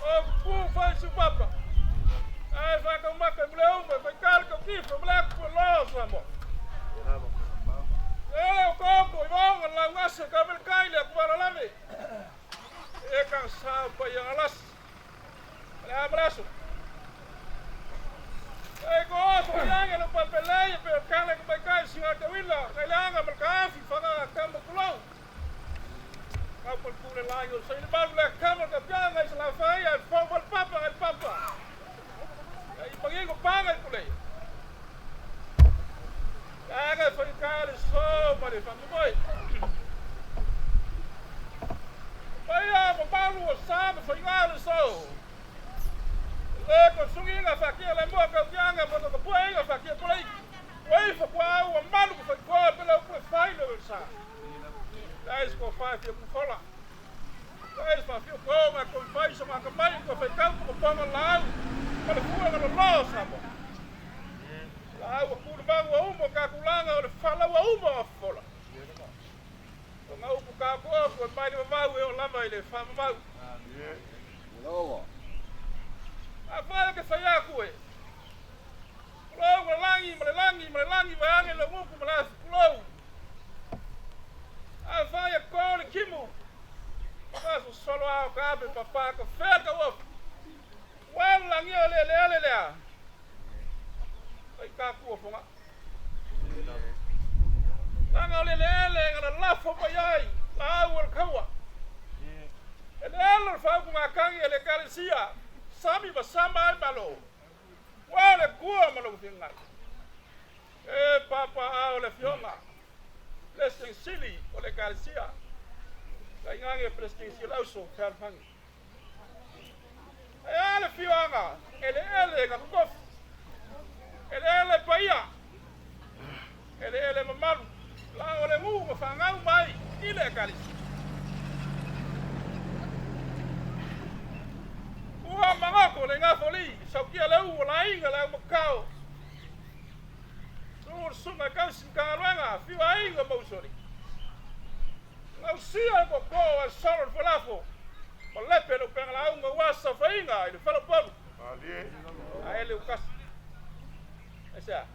O pu fai su papa. Ai fa ka maka mleu fa kal ka kifo black po lo samo. Ko ivong la ngasa ka bel kai le kwa lami. E kan sa pa yang alas. La abraço. E ko yang lo papelei pe kala ka kai singa te wila. Kailangan malkafi fa ka kulo. Kau pulpul layo sa ini baru lah kamu kepiang ay selafay ay fawal papa ay papa ay pagin ko pangay kulay kaya fagkali so pare famuboy kaya mabalu sa fagkali so ko sungi nga fakir la mo ka piang nga mo ko puay nga fakir kulay way fa kwa wa malu fa kwa pela ko fay lo sa Dais ko fai fio ku fola. Dais fa fio ko ma ko fai so ma ka mai ko fai ka ko pa ma lau. Ka le fuanga no lo sa mo. La wa ku ba wa umo ka ku langa o le fala wa umo fola. Ko ngau ku ka ko mai ni ma we o la mai le fa ma. Lowo. A fa ke fa ya ku e. Lo langi wa ane lo mu ku ma lo. Avaya kole kimu. Faço solo a cabe papá que ferga o. Wala ngi le. Ai ka ku fonga. Nanga le ngana la fo pa yai. La wal kawa. Ele fa ku ngakangi ele kalisia. Sami ba sama malo. Wala ku malo finga. E papa a le fionga. Lesting sili oleh kalsia. Kaingange presting silauso ferfang. Ele fianga, ele ka kof. Ele paia. Ele mamalu. La ole mu mafanga mai ile kalisia. Ua mangako le ngafoli, saukia le u la inga la makao. Sunga kasi kaluanga fiwa inga mausori. Ngau sia ko a solo falafo. Malepe lo pengala unga wasa fainga ile fala polu. Ali. Ele ukas. Esa.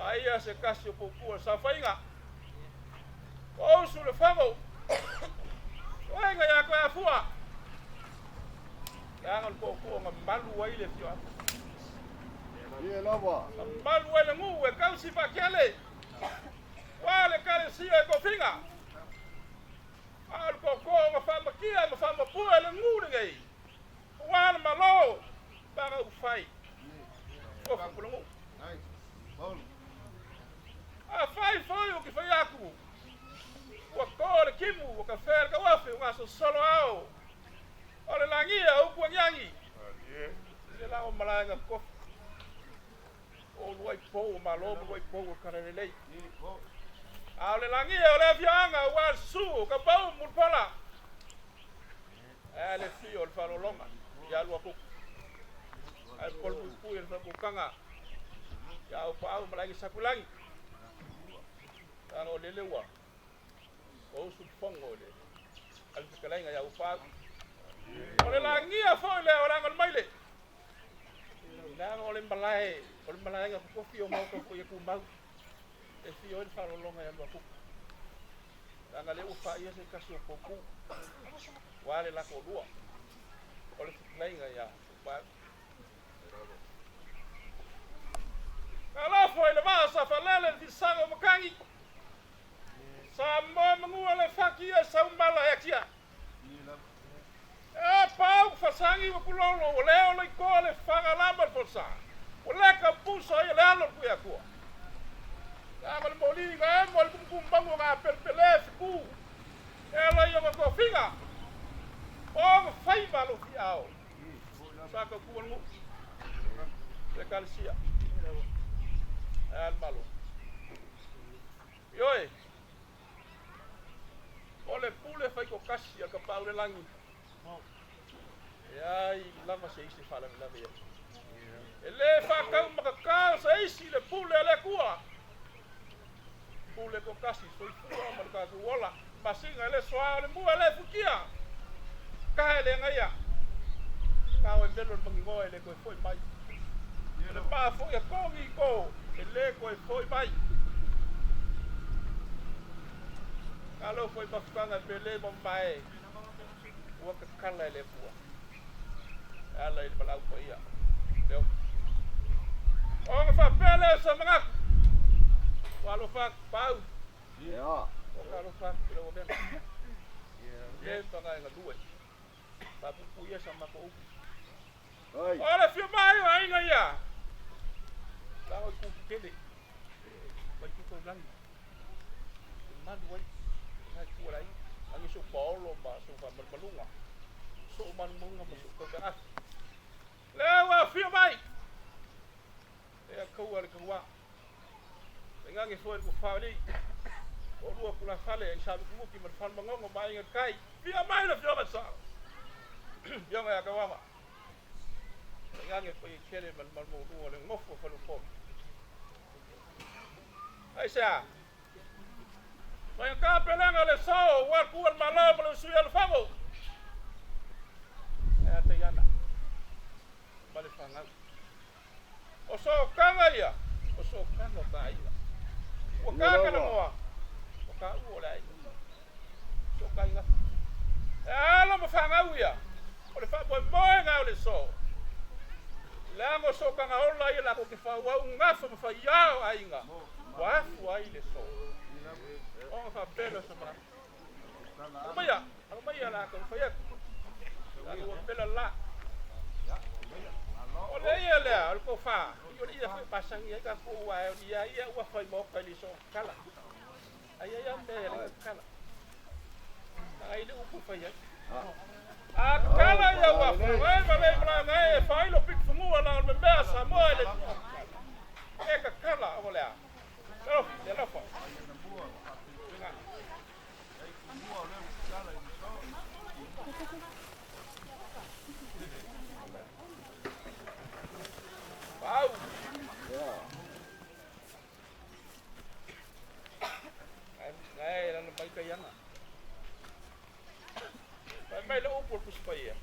Aí se kasi poku sa fainga. O su le famo. Oinga ya ko afua. Yang poku ngamalu wa ile fiwa. Ie lowo. Malu ele ngu e kausi fa kele. Wale kale sia ko finga. Al ko ma fama kia ma fama pu ele ngu ngai. Wale malo para u fai. O fa pulungu. Nice. Bom. A fai foi o que foi aku. O kore kimu o ka fer ka wafe o aso solo ao. Ole langia o ku nyangi. Ali. Se la o malanga ko. O luai po malo luai po karelei. Ale langi ole fianga wa su ka pau mutpala. Ale fi ol falo longa. Ya lu aku. Ai pol pu el fa kanga. Ya o pau malagi sakulangi. Ano lele wa. O su fongo le. Al fikalanga ya o pa. Ole langi a fo le ora ngal maile. Ole malai nga ko fio mau ko ku mau e fio el faro longa ya lo ku nga le ufa ia se kaso poku wale la ko dua ole lai nga ya pa ala foi le masa fa lele di sango makangi sa mo ngu le fakia sa umbala ya kia e pau fa sangi ko lolo ole ko le fanga lamba forsa. Oleh kampung saya lalu ku ya ku. Kamu moli ngam mol kumbang ngapel pelef ku. Ela yang ko finga. Oh fai balu fiao. Saka ku ngu. Lekalsia. Al balu. Yoi. Ole pule fai ko kasia ka paule langi. Ya lama se isi fala la via. Ele fa kau makakau sa isi le pule le kua. Pule ko kasi so ifua marka ko wala. Masinga le soa le mua le fukia. Kahe le ngaya. Kau e melo mangingoa e le koe foi mai. Le pā foi a kongi ko e le koe foi mai. Kalo foi mafukanga pe le mo mai. Ua ka kala e le pua. Ala i le malau pa ia. Leo. O ka whapele sa mga. Walo whak pau. Yeah. O ka lo whak pila o mena. Le panga inga lue. Papupu ia sa mako upu. Hey. Ora fio mai o ainga ia. Lao i kuku kele. Mai kuku langi. Manu ai. Ngai kuara ai. Angi so paolo ma so malunga. So manunga ma so kaka as. Lewa fio mai. E kau ala kua. Ngangi foi ko fali. O rua kula fale e sabe ku ki man fal mangongo mai ngai kai. Fio mai na fio ba sa. Yo ngai ka wama. Ngangi foi kere man mo rua le ngofo falu fo. Ai sa. Mai ka pelanga le so wa ku al malo mo su al famo. E te yana. Vale fanga. O so kanga ia. O so kanga ka ia. O kanga na moa. O ka u ola ia. So kanga. Ala mo fanga ia. O le fa boy boy nga o le so. La mo so kanga ola ia la ko ke fa wa un ngafo mo fa ia ainga. Wa wa ile so. O fa pelo sa ma. Maya la ko fa ia. La ko pela la. O le ia le al ko fa. Yo ia fa pasang ia ka ko wa ia wa fa mo ka li so kala. Ai ia me le kala. Ai le u fa ia. A kala ia wa fa. Ai ma le bra ngai fa ilo pik fu mo la me me sa mo le. E ka kala o le. Oh, le la fa. Wow. Yeah. Ngai lan mai ka yana. Mai le upur puspa ia.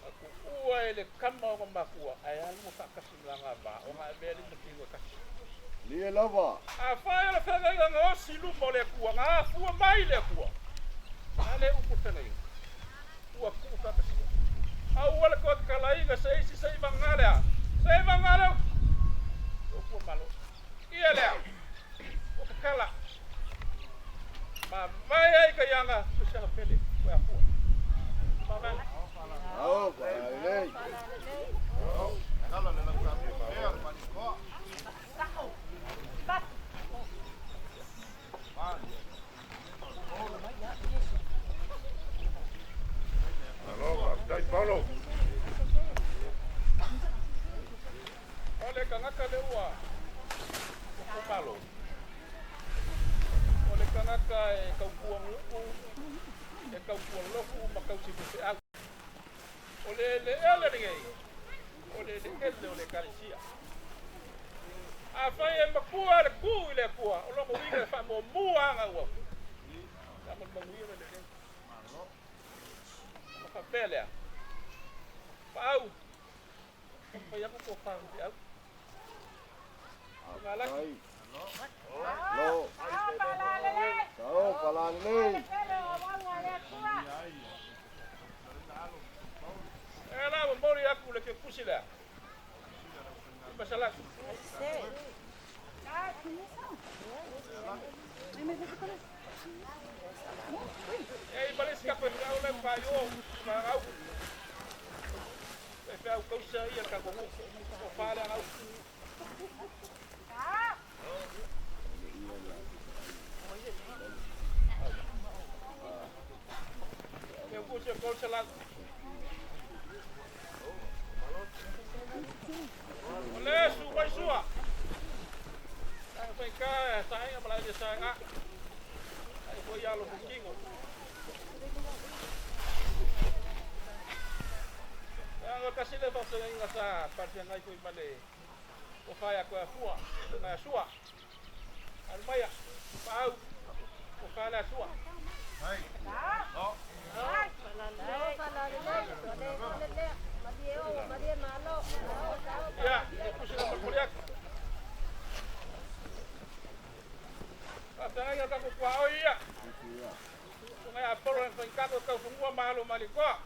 Aku ua ele kama o makua. Ai alu mo whakasimilanga ba. O ngai beri mo tingo kasi. Lia lava. A whaia la whaia ngā silu mo le kua. Ngā fua mai le kua. Ngā le upur whanai. Ua kua whakasimilanga. Au wala ko kalainga sa isi sa ibang ngala. Sa ibang ngala. O kua malo. Ia lea. O kakala. Ma mai ai ka yanga. Kusa ka pele. Kua kua. Ma mai. Oh, vale. Kala le lang kami fair maniko. Hello, dai Paulo. Ole kangaka le ua. O malo. Ole kangaka e kaupuang luku. E kaupuang loku ma kausipuse au. Ole le ele ngai. Ole le ele ole karisia. A fai e makua le ku le kua. O longo winga fa mo mua nga ua. Ya mo manguia le ngai. Fa pele. Pau. Fa ya ko fa au. Ai. Lo. Sao palale. Ela mo mori aku le ke kusila. Masalah. Ei, parece que a pessoa não falhou, não. Vai ficar o coxa aí, a cagou, o falha não. Eu puxo o coxa lá. Olha, vai sua. Vem cá, sai, para lá de sai, aí vou ir um pouquinho. Kasi le fa nga sa parte ngai ko male o fai ko fua na sua al maya pau o fala sua Hai. Oh. Ai, kau fungua malo malikoa.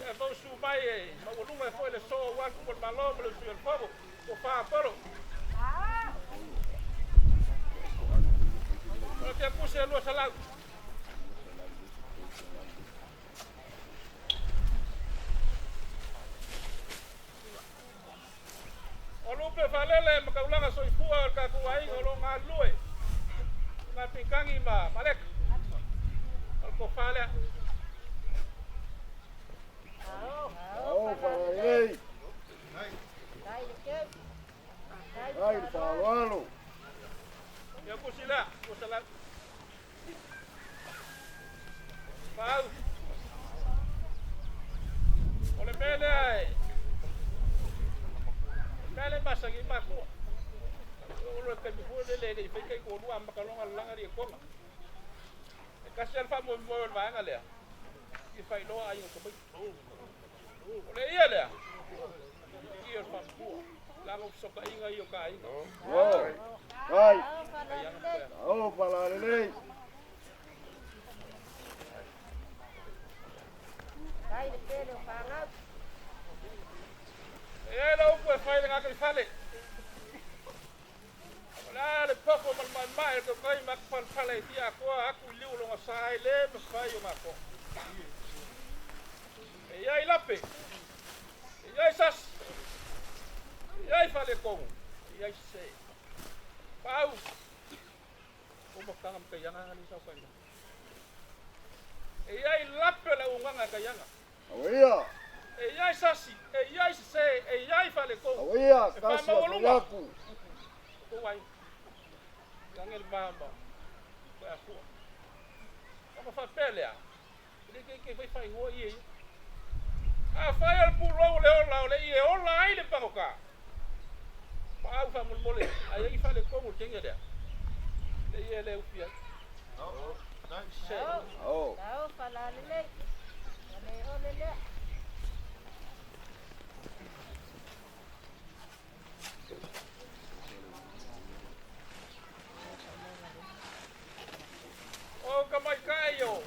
E vau su mai e mawalunga e foi le so waku por malo le su el fogo. Ko fa poro. Pero que puse lo salado. O lupe falele makaulanga soifua ka kuai ngolo ngalue. Na pikangi ma malek. Ko fale. Ao Paranei. Ai, Paulo. Ya kusila, kusala. Pau. Ole mele ai. Mele basa ki maku. Ole ka mi fo le le fe kai ko lu am ka longa langa ri ko. E kasi alfa mo mo va ngale. Ki fai no ai ko bai. Ole ia le. Ia fa pu. La mo so ka inga io ka inga. Oh. Ai. Ao Paranei. Dai de pelo para. E lo puoi fare nga kai fale. La le poco mal mai ko kai mak fal fale ti ako aku liu lo sai le me fai o mako. E ai lape. E ai sas. E ai fale ko. E ai se. Pau. O mo kanga ka yanga ni sa pa. E ai lape la unga ka yanga. Awia. E ai sasi, e ai se, e ai fale ko. Awia, kasi aku. Ko wai. Ngel mama. Ko aku. Ko fa pelea. Ke fai ho ie. A fai al puro le ola le ie ola ai le pagoka. Pa fa mul mole. Ai fale ko mul kenga dia. Le ie le upia. Se. Oh. Tao para lele. Ole lele. O kamai kai yo.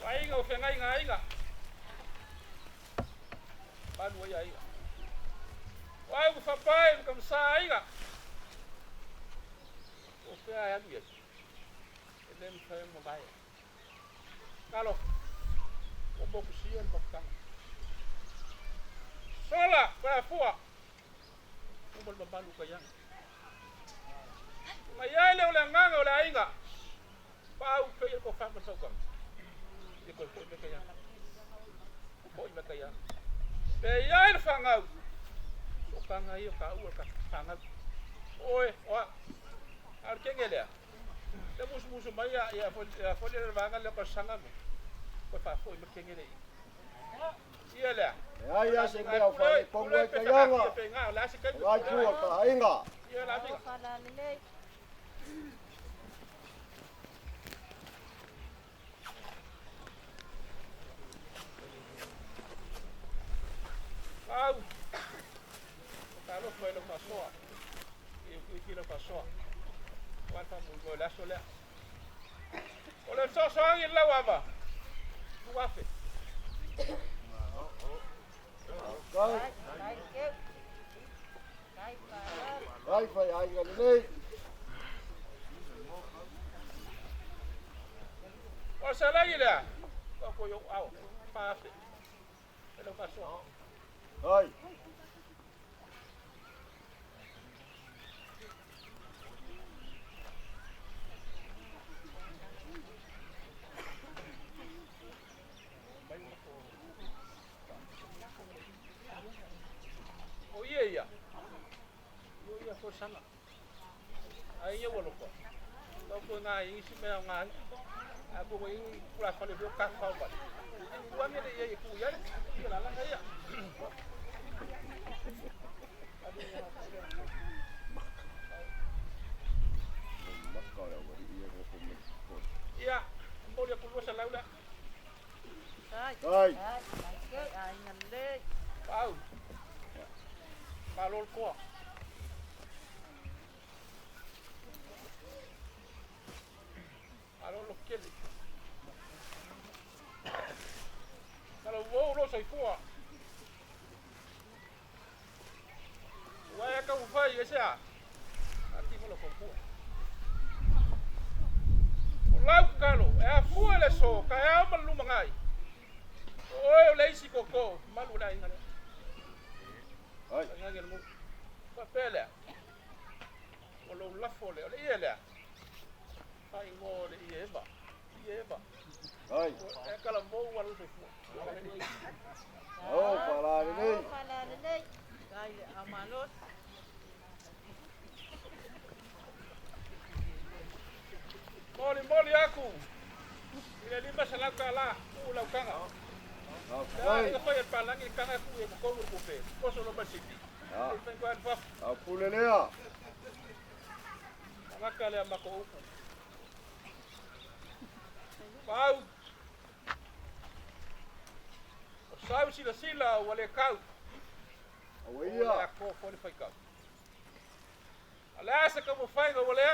Ai ngo fe ngai ngai nga. Ban wo ai. Wai ku fa pai kam sai nga. O fe ai ami. Ele fa mo bai. Kalo. O bo ku sien bakang. Sola pa fua. O bol babalu kayang. Mai le ole nganga ole ainga. Pau kaya ko fa masau kam. Di ko me kaya. Ko me kaya. Pe yair fangau. O kanga yo ka u ka fangau. Oi, o. Ar kengele. Te musu mai ya fo le vanga le ko sanga mo. Ko fa fo me kengele. Ia le. Ai ya se me au fai ko mo ka yanga. Pe nga la se ka. Ai ku ka inga. Ia la bi. Para lele. Au. Kalau foi lo passou. E que lo passou. Quanto mo la solé. Olha só aí lá waba. Tu afe. Kai, Dai ke. Dai para. ai fai ai ngai. O salai lá. Ko yo au. Pa afe. Lo passou. Ai. O ia. O ia ko sana. Ai eu lo ko. Ko na i si me nga. Aku ko i pula fa le ka fa ba. Wa me le ye ku ya. La la ya. Iya, boleh keluar salah udah. Dai. Ai. Dai ke ai ngale. Tahu. Kalau kau. Kalau lokal. soifua. Ua ka ufai ke sea. Ati mo lo kompua. O lau kalo, e a fua le so, ka e a malu mangai. Oi o leisi koko, malu na inga. Ai. Nga ngel mo. Pa pele. O lo lafo le, o le ia le. Ai ngo le ia eva. Ia eva. Ai. E kala mo wala soifua. Oh, pala ni. Pala lele. Kai amalos. Moli aku. Ile lima salaka la, ula kanga. Ai. Ai, foi palangi kanga ku e ko ko pe. Poso lo basiti. Ah. Ai ko alfa. Apulelea. Maka le mako uku. Pau. O sau sila wale kau. Awia. Ko fo ni fai kau. Ala sa ka mo fai go wale.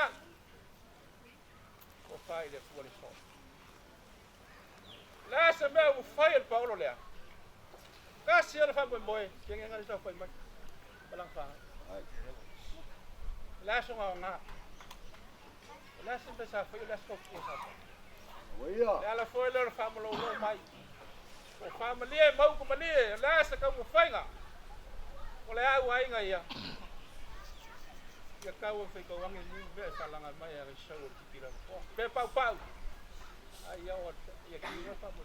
O fai le fu le so. La sa me o fai el Paulo le. Kasi ala fa boy, kenge ngali sa fai mai. Balang fa. Ai. La so nga. La sa be sa fai la so ki sa. Awia. La foi le fa mo lo mai. O fa mo le mau ko mali, la sa ka mo fai nga. O le ai wai nga ia. Ya kau fai ko wangi ni be sa langa mai ya so ki tira. Pe pau. Ai ya o ya ki no fa mo.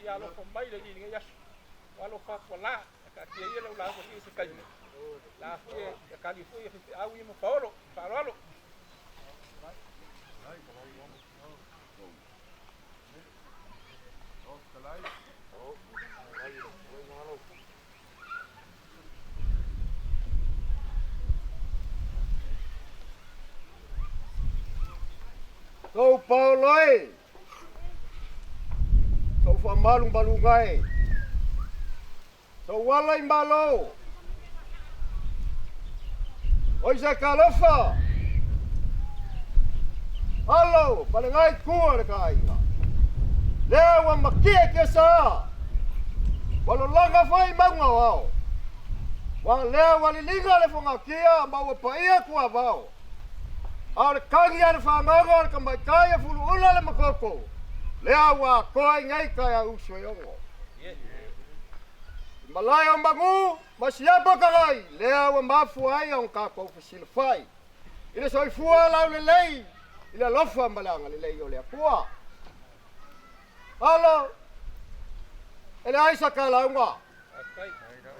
Ya lo ko mai le ni ya. Walo fa ko la ka ki ia lo la ko ki se kai. La fie ya ka li fu ya awi mo Paulo, Paulo. Kau Pauloi. Kau fa malung balungai. Kau walai malo. Oi sa kalofa. Halo, palingai kuar kai. Lewa makia ke sa. Walau langa fai manga wao. Wa lewa lilinga le fonga kia ma wa paia kwa wao. Ar kangi ar fangago ar kamai kaya fulu ula le makoko. Lewa koi ngai kaya uso yongo. Malaya mbangu masiapa kagai lewa mafu ai on ka ko silfai. Ile soi fua la le lei. Ile lofa malanga le lei ole kwa. Halo. Ele ai sakala unga.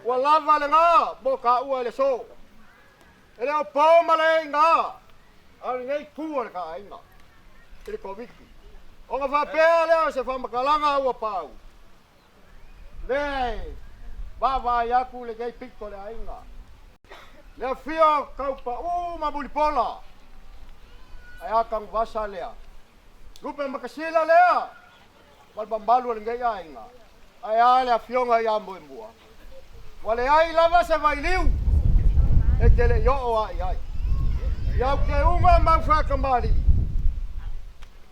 Wala vale nga boka ua le so. Ele o pau male nga. Al ngai kuar ka inga. Ele ko wiki. O nga fa pele se fa makalanga ua pau. Le baba yaku le ngai piko le inga. Le fio kaupa mabuli pola. Ai akang vasa lea. Lupe makasila lea. Wal bambalu le ngai inga. Ai ale a fionga ya mbua. Wale ai lava se vai liu. E tele yo o ai. Ya ke uma mafa kamali.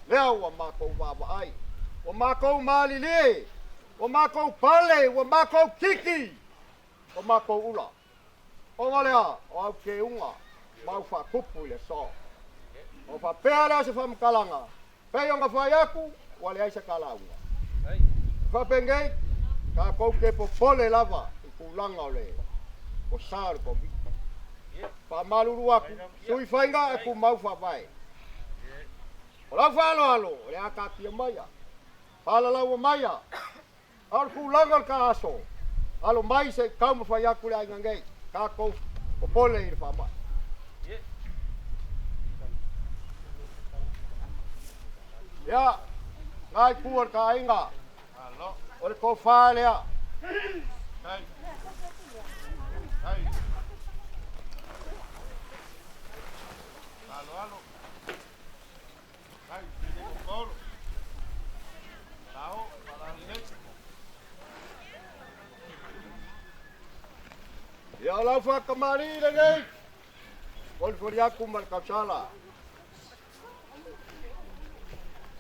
Leo wa mako baba ai. Wa mako mali le. Wa mako pale, wa mako kiki. Wa mako ula. O malea, o ke unga. Mafa kupu le so. O fa pela se fam kalanga. Pe yo nga fa yaku, wale ai se kalanga. Fa pengai ka ko ke popole lava kulanga ole o sar ko bi pa maluru aku sui fainga aku mau fa vai ora fa lo alo le aka ki maya pala la o maya al kulanga ka aso alo mai se kam fa ya kula ngai ka ko popole ir fa ma ya ngai kuar ka inga Halo. ore ko fa le Hai. Hai. Halo. Hai, ini kokor. Tahu, para ini. ya la fa kamari le ngai kol for ya kumar ka chala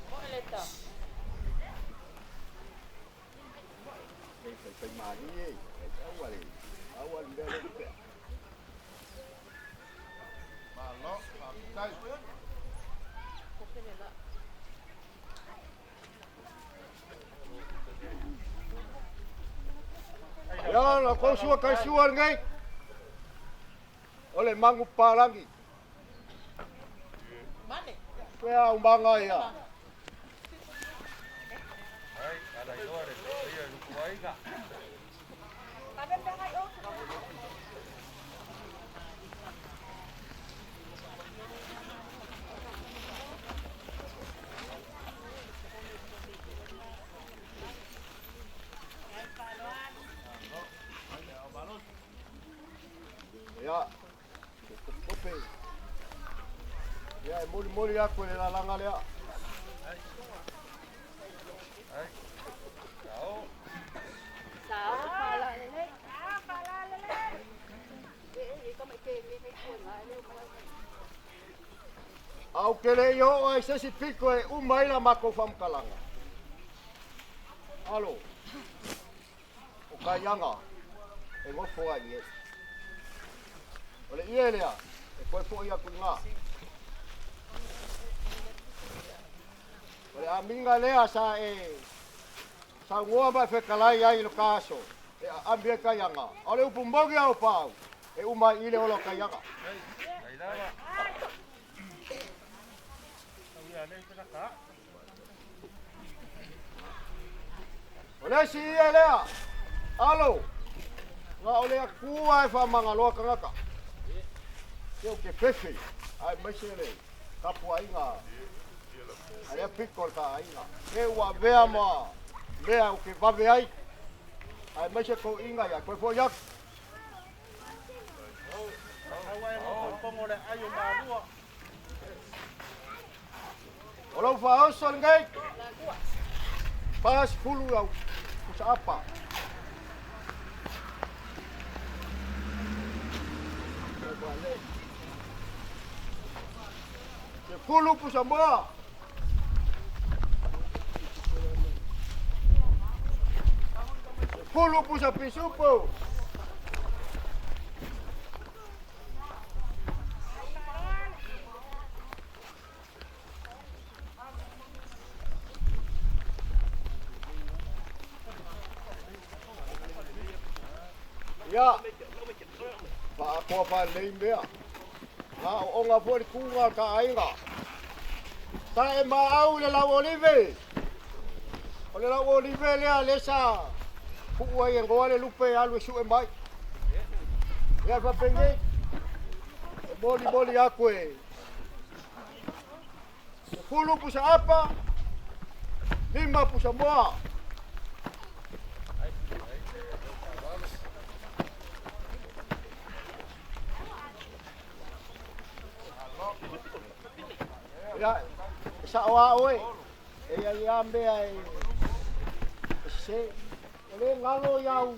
Boleh tak? mani awal dia le. Malo, pakai. Ya, la kosua kasuan ngai. Oleh mangu palangi. Mane? Kaya umbanga ya. Ay, ada itu ada. Iya, lupa baik enggak? Ya. Kopi. Ya, muli aku le lalanga le. Ay. Tahu. Au kele yo ai se si piko e umai la mako fam kalanga. Alo. O kayanga. E mo fo ai. Ole ie lea. E koe fo ia kunga. Ole aminga lea sa sa ngoa ba fe kalai ai lo kaso. E ambia kayanga. Ole upumbogi au pau. E umai ile olo kayanga. Ay, dah. Ole si ia lea. Alo. Nga ole a kua e wha manga loa kangaka. Keo ke fefe. Ai maisele. Kapua inga. Ai a piko ka inga. E ua vea ma. Vea o ke vave ai. Ai maise ko inga ya. Koe fo yak. Olau fa osol ngai. Pas fulu au. Kusa apa? Se fulu pusa moa. Se fulu pusa pisupo. Ya. Pak aku apa lain dia? Ah, orang apa di kungal ka ainga. Saya mau le lawo olive. Ole lawo olive le lesa. Ku yang gole lupe alu su embai. Ya pa pengi. Boli aku e. Sepuluh pusa apa? 5 pusa moa. Ya, sa wa oi. Ya ambe ai. Se, le ngalo yau.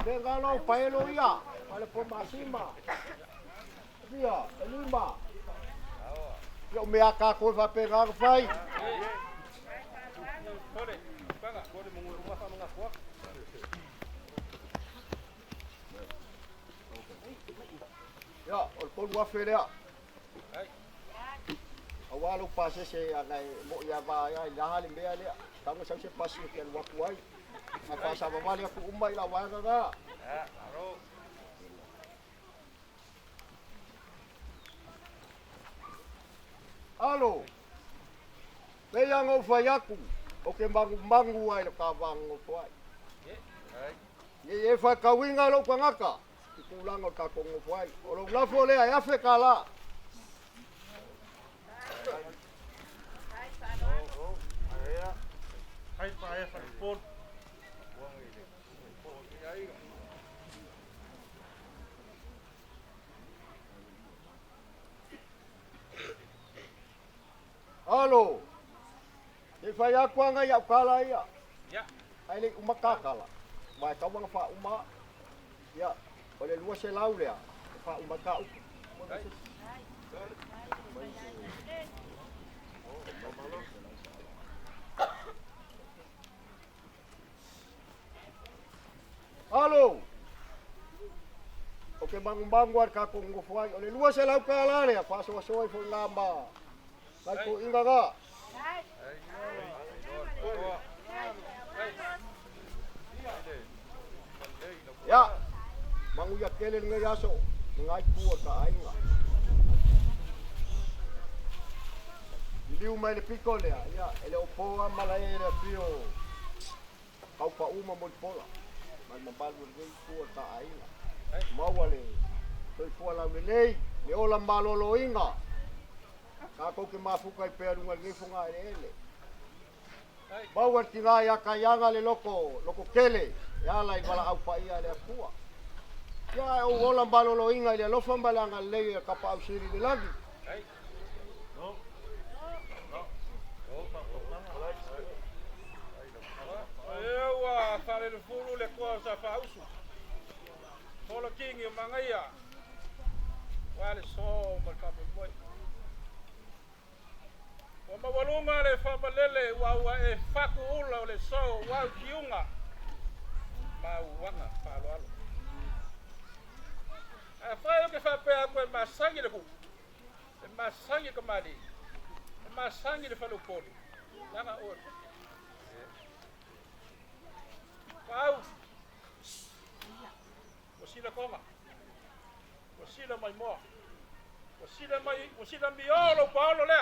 Le ngalo paelo ya. Wale po masima. Dia, 5. Yo me aka ko va pegar fai. Ya, ol pon wa ferea. Awalo pase se anai mo ya ba ya lahali be ale. Tango sa se pasi ke wa kuai. Apa sa ba mali aku umai la wa ga. Ya, aro. Alo. Be yang o fa yaku. O ke mangu ai lo ka bango kuai. Ay. Ye fa ka winga lo kwangaka. Kulango ka ko kuai. O lo la fo le ya fe kala. Hai pa ya phone. Alo. Ye fa ya kwanga ya kala ya. Ya. Ai le umakakala. Mai ka wanga fa uma. Ya. Ole lua se laulea. Fa umaka. Halo. Oke bangun-bangun kako ngufuai. Ole luas lau kalare ya paso-soi fo ngamba. Lai ko inga ga. Ya. Manguya kele ngai aso. Ngai kuo ka ainga. Liu mai le piko le ya. Ele opoa malai le pio. Kau pa uma mo pola. Mai mabalu ngai kuo ka ainga. Mawale. Toi fua la lei. Le ola malolo inga. Ka ko ke mafuka I pe lunga ngai funga ele. Bawa tinga ya kayanga le loko kele. Ya lai bala au pa ia le fua. Ya o ola malolo inga le lo famba langa le ka pa au siri de lagi. Ewa fale le fulu le kosa fa usu. Solo king yung mga iya. Wale so malkapo boy. Wa mawalunga le famalele wa e faku ula le so wa kiunga. Mawanga palo alo. Fayo ke fa pe ako masangi le ku. Masangi kamali. Masangi le falupoli. Nanga or. Pau. Wasila konga. Wasila mai mo. Wasila miolo Paulo le.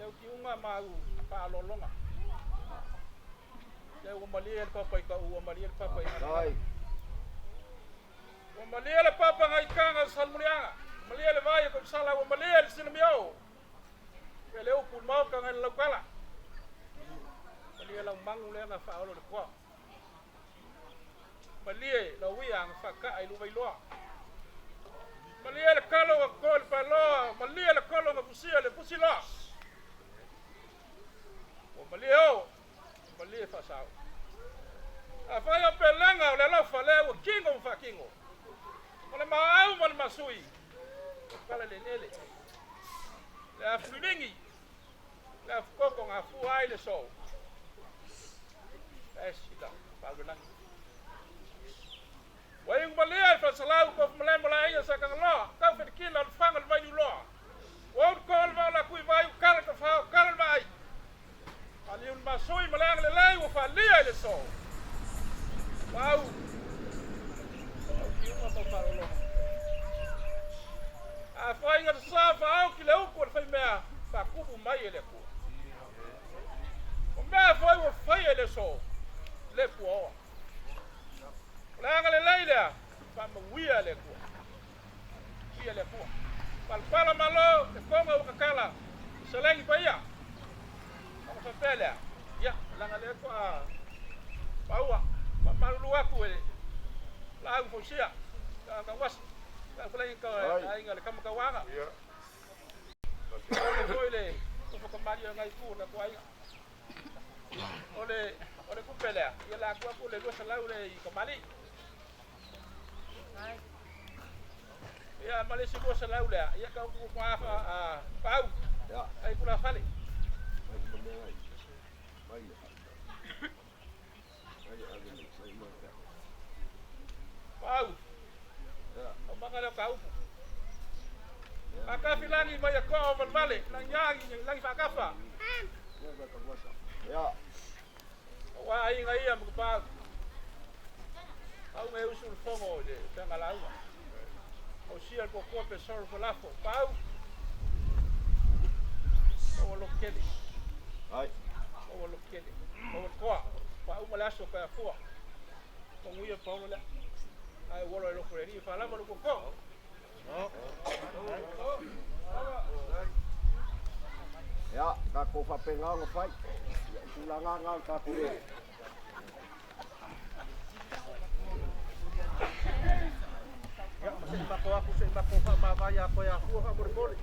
Yau ki unga mau Paulo longa. Yau maliel papa ka u maliel papa Dai. Maliel papa ngai kanga salmulianga. Maliel vai ko sala maliel sinamio. Pele u pun mau ka ngai lokala. Maliel ang mangu le na Paulo le kwa. Malie la wiang faka ai lu vai loa. Malie le kalo ko kol pa loa, malie le kalo na pusia le pusila. O malie fa sao. A fa yo pelanga le la fa le o kingo fa kingo. Ole mau mal masui. Kala le nele. Le aflingi. Le afkoko nga fu ai le so. Esita, pa gana. Wayang malia fa salau ko malay sa kang lo ka fa kila fangal vai lo wa ko va la ku vai kal ka fa kal vai ali un masoi malang le lai wa fa lia le so wow kiu ma fa lo a fa inga sa fa au ki le ko fa mea fa ku bu mai le ku o me fa wa fa le so le ku Langa le leila, pa mawia le ku. Wia le ku. Pal pala malo, le konga o kakala. Selengi pa ia. Ang fa pele. Ya, langa le ku a. Paua, pa malu aku e. La aku fosia. Ka was. Ka fulai ka ai ngale kam ka wanga. Iya. Ole, ko fa mali ngai ku na ku ai. Ole ku pele. Ya la ku le lo salau le ka mali. Ya Malaysia bos selalu dah. Ya kau maaf Pau. Ya. Ai pula fale. Pau. Ya. Omang kau. Aka filani maya kau van balik. Nang yang lagi fakafa. Ya. Wah ai ngai am Pau. Au me usul fongo de tangalau. O sia ko ko pe sor ko lafo. Pau. O lo kele. Ai. O lo kele. O ko. Pau malaso ka fo. Ko muia Pau la. Ai wolo lo ko ri fa la mo ko ko. Ya, kako fa penga ngo fai. Tulanga kako le. Ya, masih aku sa bako fa mabaya ko ya ko ha borbol.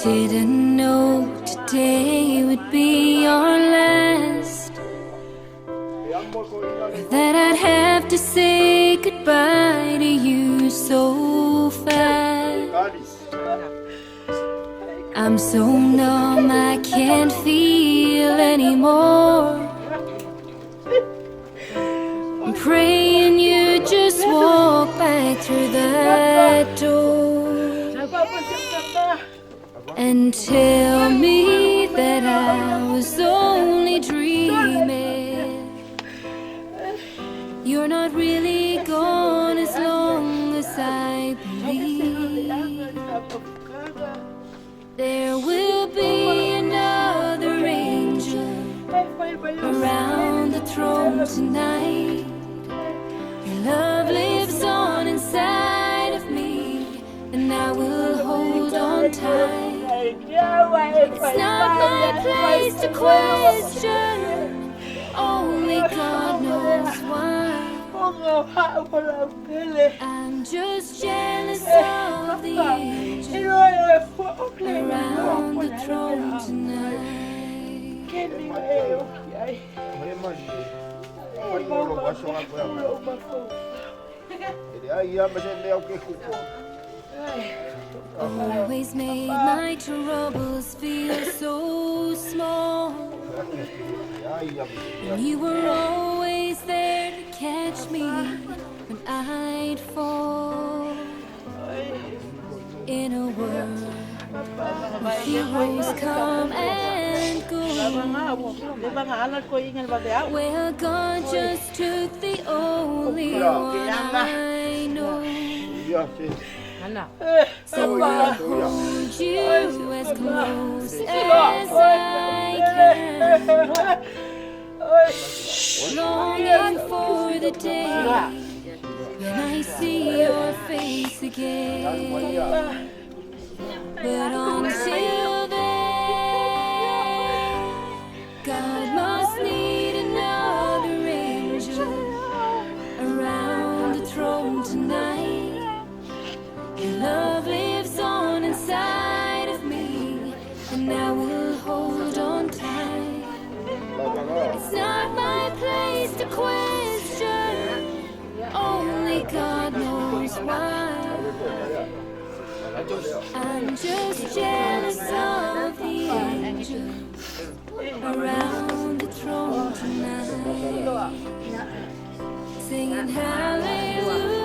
Didn't know today would be your last, that I'd have to say goodbye to you so fast. I'm so numb I can't feel anymore. I'm praying you just walk back through that door and tell me that I was only dreaming. You're not really gone as long as I believe. There will be another angel around the throne tonight. Your love lives on inside of me, and I will hold my place to question. Only God knows why. I'm just jealous of the angel around the throne tonight. Always made my troubles feel so small. And you were always there to catch me when I'd fall. In a world where heroes come and go, well, God just took the only one I know. So I'll hold you as close as I can, longing for the day when I see your face again. But until then, God must need another angel around the throne tonight. Your love lives on inside of me, and I will hold on tight. It's not my place to question. Only God knows why. I'm just jealous of the angel around the throne tonight, singing hallelujah.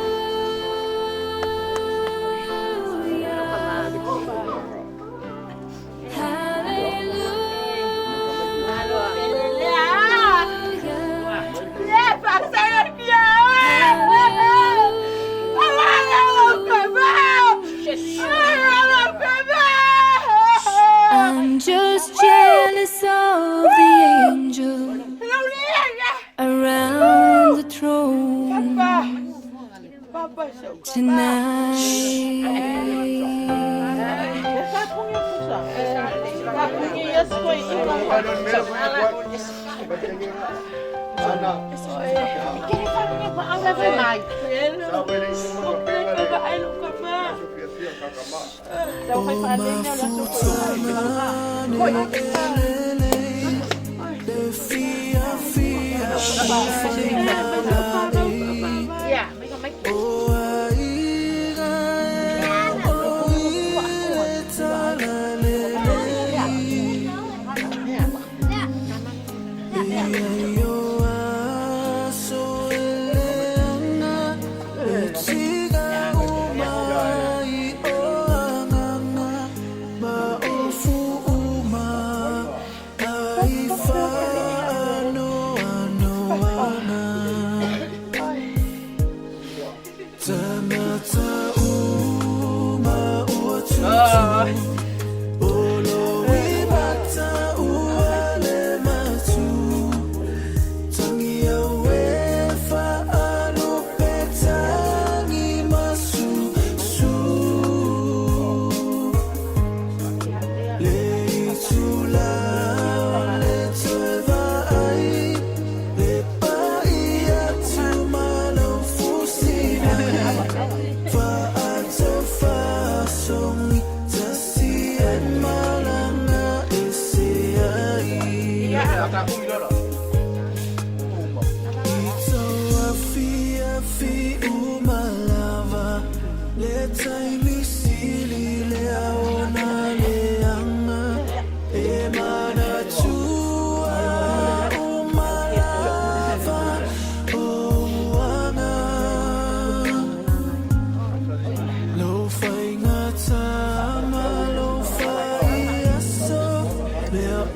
I'm just jealous of the angel around the throne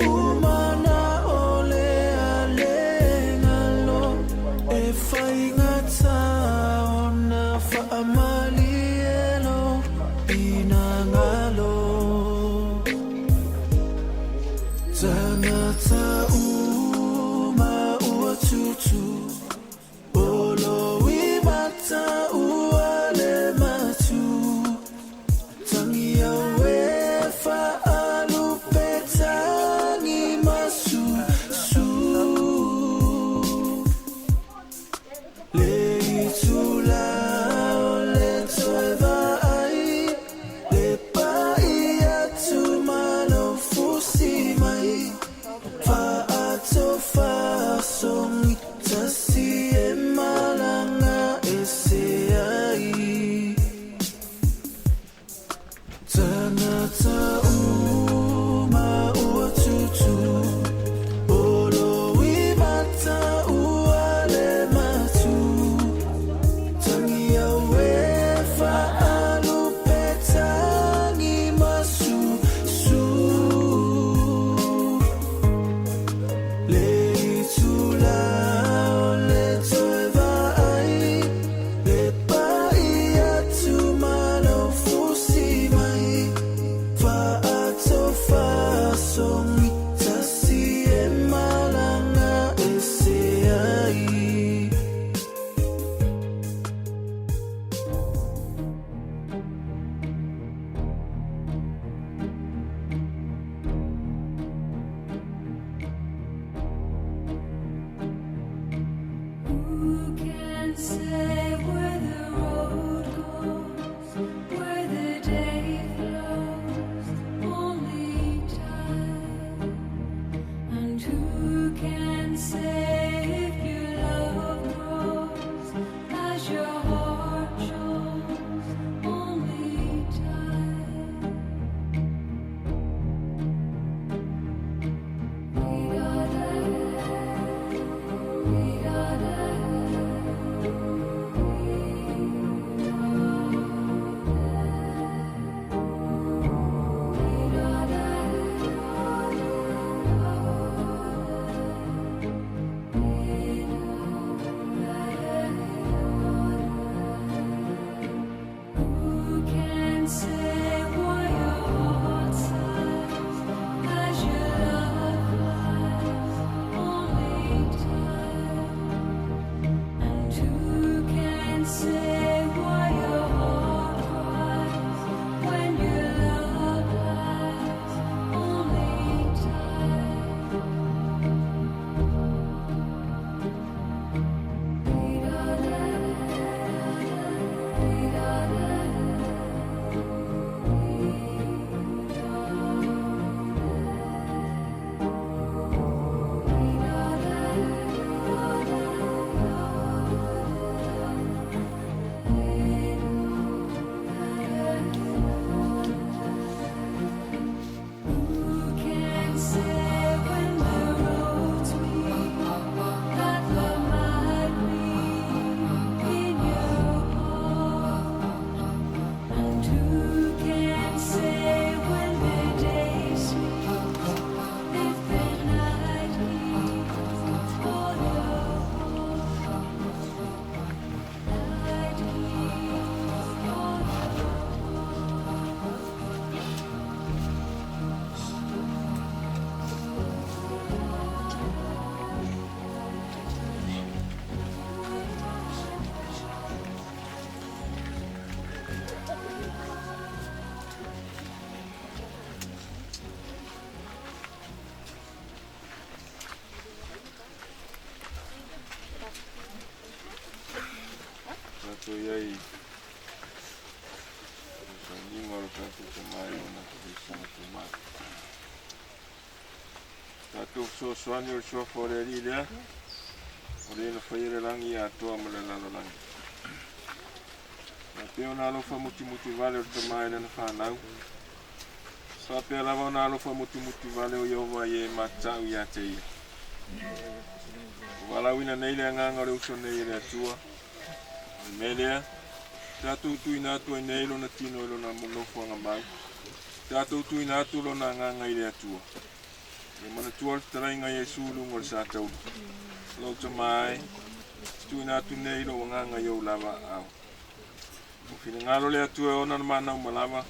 Umana ole songi tasi e malanga e se ai Tanata uma ua tutu Olo i mata ua le matu Tangi au e whaalu pe tangi masu su Le tula o le toe vai Le pai atu malo fusi mai Fa ato fa songi tasi e malanga e se ai Who can say where the road goes, where the day flows? Only time. And who can say if your love grows as your heart shows? Only time. We Who can say why your heart sighs as your love flies? Only time. And who can say why your heart cries when your love lies? Only Who can say when the roads meet that love might be in your heart? And who can say when the day sleeps if the night keeps all your night keeps all Tato iai Sangingo lo tato tamai ona kisana tamai Tato so soani o so fore lea O le na whaire langi a toa mele lalo langi Na peo na alofa muti vale o tamai na whanau Sa peo lava na alofa muti vale o Yehova e matau ia te ia Walawina nei le nganga o le uso nei le atua Melea, tātou tui nātua i nei lona tino i lona monofuanga mau. Tātou tui nātua lona nganga i le atua. E mana tua le tarainga i e sūlunga le sātau. Lauta mai, tui nātua nei lo nganga i au lava au. O fina ngalo le atua e ona na manau malama.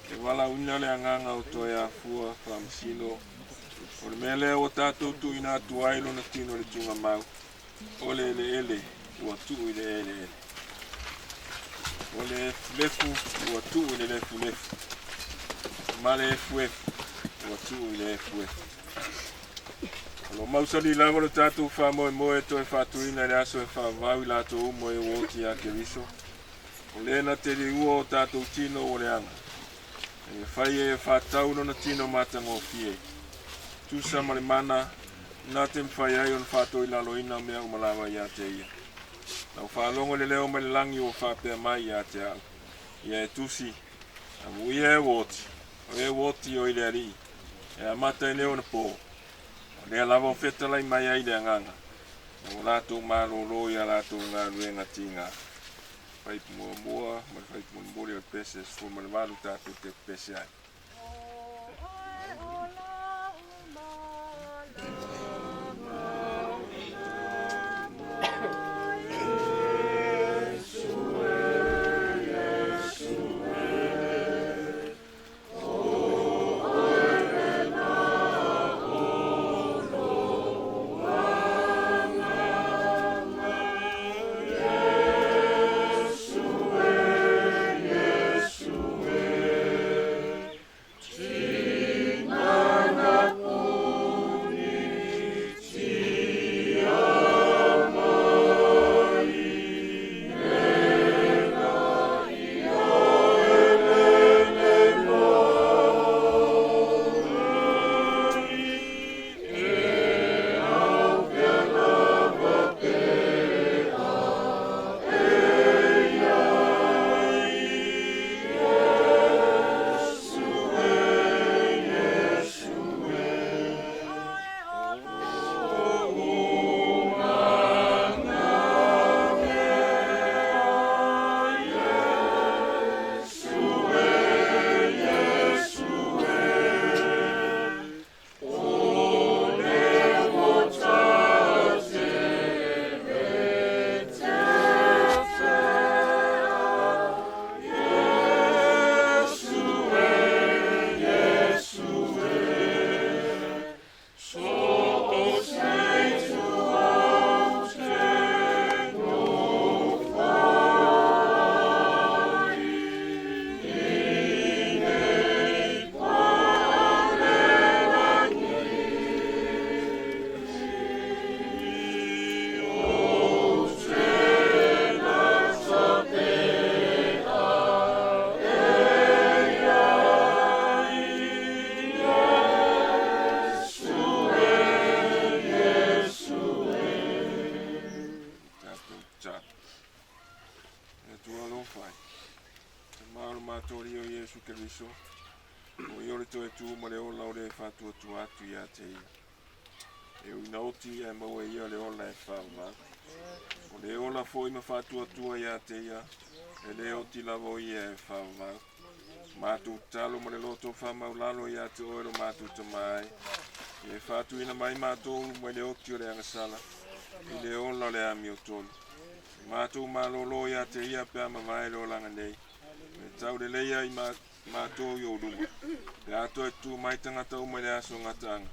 E wala unia le nganga o toi a fua, whamasino. O le melea o tātou tui nātua i lona tino le tunga mau. O le ele. Ua tuu i le ele. O le lefu, ua tuu i le lefu. Ma le efu, ua tuu i le efu. Alo mausali lava le tātou wha moe toi whātuina le aso e whāwau i lato umo e uoti a Keriso. O lena te li ua o tātou tino o le anga. E whai e whātau no na tino matanga o fie. Tusa ma le mana, Nā te mwhai ai o na whātou i lalo ina mea o malawa i a te ia. Nau whālongo le leo me le langi o whāpea mai i a te au. Ia e tusi. A mu ia e woti. O e woti o i le ari. E a mata i leo na pō. O lea lava o whetalai mai ai le anganga. O lātou mālolo i a lātou ngā ruenga ti ngā. Whaipu mua mua, ma whaipu mua mbori o pese, sfu ma le walu tātou te pese ai. Matori o Yesu Keriso. O yore to e tu ma le ola o le whātua tu atu i a te ia. E uina oti e maua ia le ola e whāua. O le ola fo ima whātua tua i a te ia. E le oti lavo ia e whāua. Mātu talo ma le loto whamau lalo i a te oero mātu tamai. E whātu ina mai mātou ma le oti o le angasala. I le ola le ami o tolu. Mātou malolo i a te ia pēr mawai le olanga nei. Me tau le leia i mātou i o runga. Le ato e tu mai tangata umai le aso ngatanga.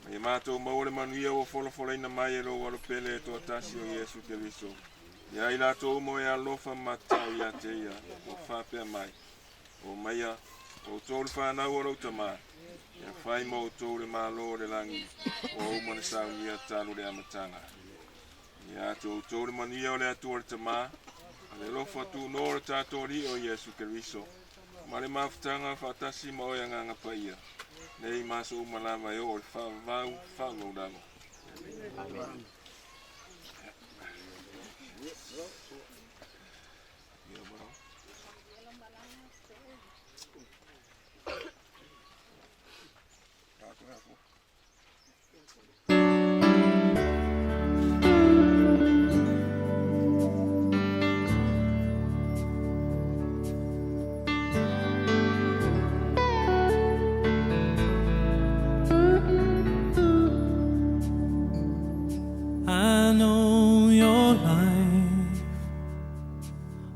Me mātou maure manuia o wholofola ina mai e lo walo pele e toa tasi o Yesu Keriso. Ia i lato umo e alofa matau i a te ia. O whapea mai. O maia. O tōru whanau o rauta mai. Ia whai mo o tōru mālo le langi. O umane sau ia talo le amatanga. Ia tō tōru manuia o le atua le tamā. Ale lofa tu nora tātori o Yesu Keriso. Mare mafutanga whatasi ma o nganga paia. Nei maso umalama e o le whāvau whāngaurango. Amen. I know your life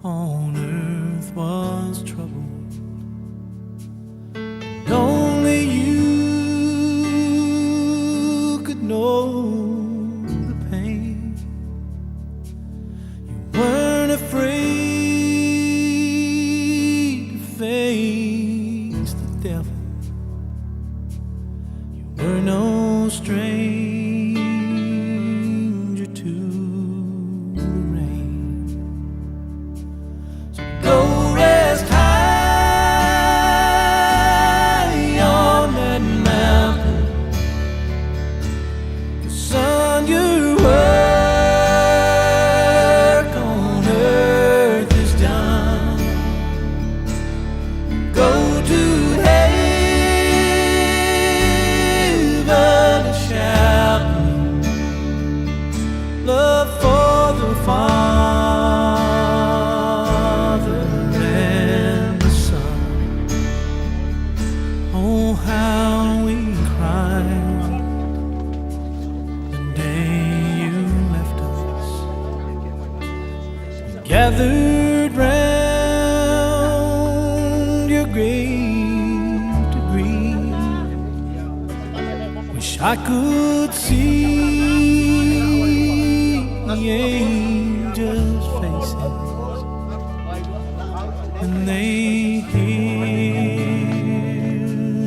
on earth was troubled, and only you could know the pain. You weren't afraid to face the devil. You were no stranger gathered round your grave to grieve. Wish I could see the angels' faces when they hear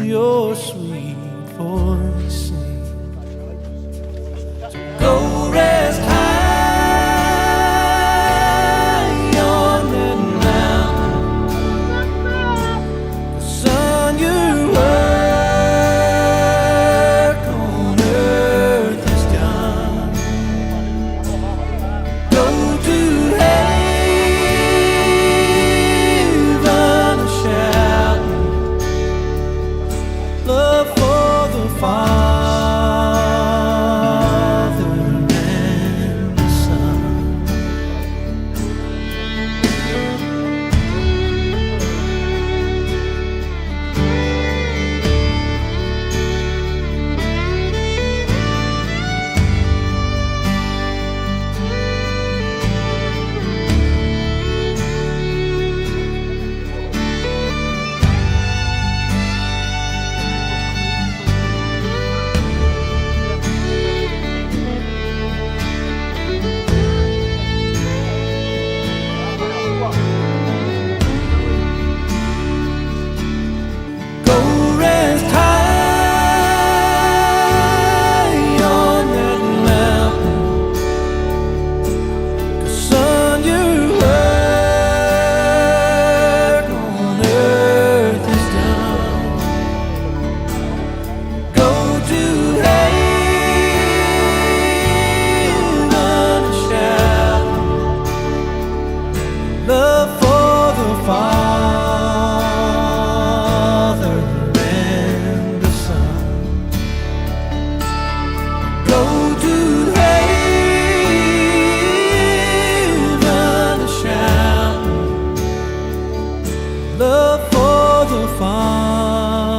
your sweet voice sing. Go rest high on that mountain, son, your work on earth is done. Go to heaven a shouting, love for the Father and the Son. Go rest high on that mountain, 'cause son, your work on earth is done. Go to heaven and shout, love for the Father and the Son. Go to heaven and shout, love for the Father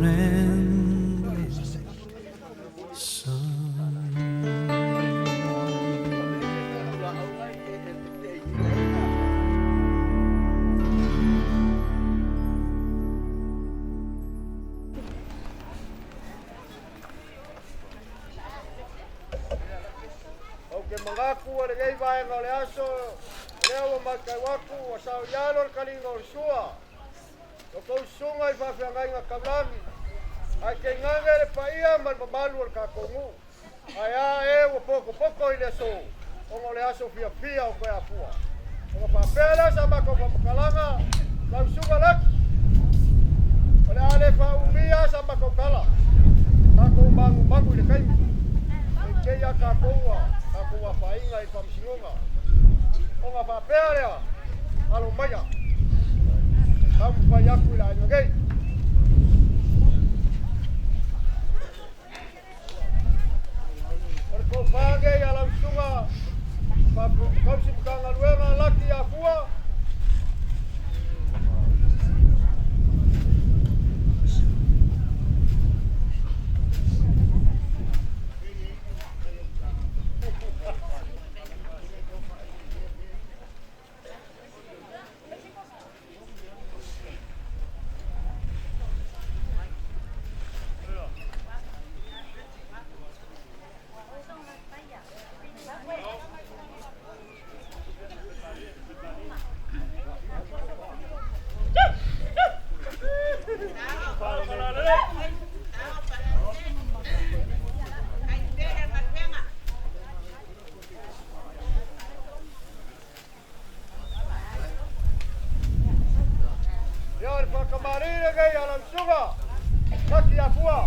and the Son. Auke mangaku o le gai vaenga o le aso, leo o makai waku o sao ialo le kalinga o le sua. O kou sunga i whawhiangai ngā kaulangi. Ai ke ngange le paia man mamalu o le kakongu. Ai a e o poko poko i le so. O ngo le aso fia fia o koe apua. O nga whapela sa mako whapakalanga, lau sunga laki. O le ale whaumia sa mako kala. Kako mangu mangu i le kaimi. Keia kakoua, kakoua whainga i whamsingonga. O ngā whapea lea, alo maia. Kamu whai aku i la aingangei. O le kou whangei a lau sunga, kausi mkanga luenga laki a fua. Whakamarire gai alam sunga, kaki a fua.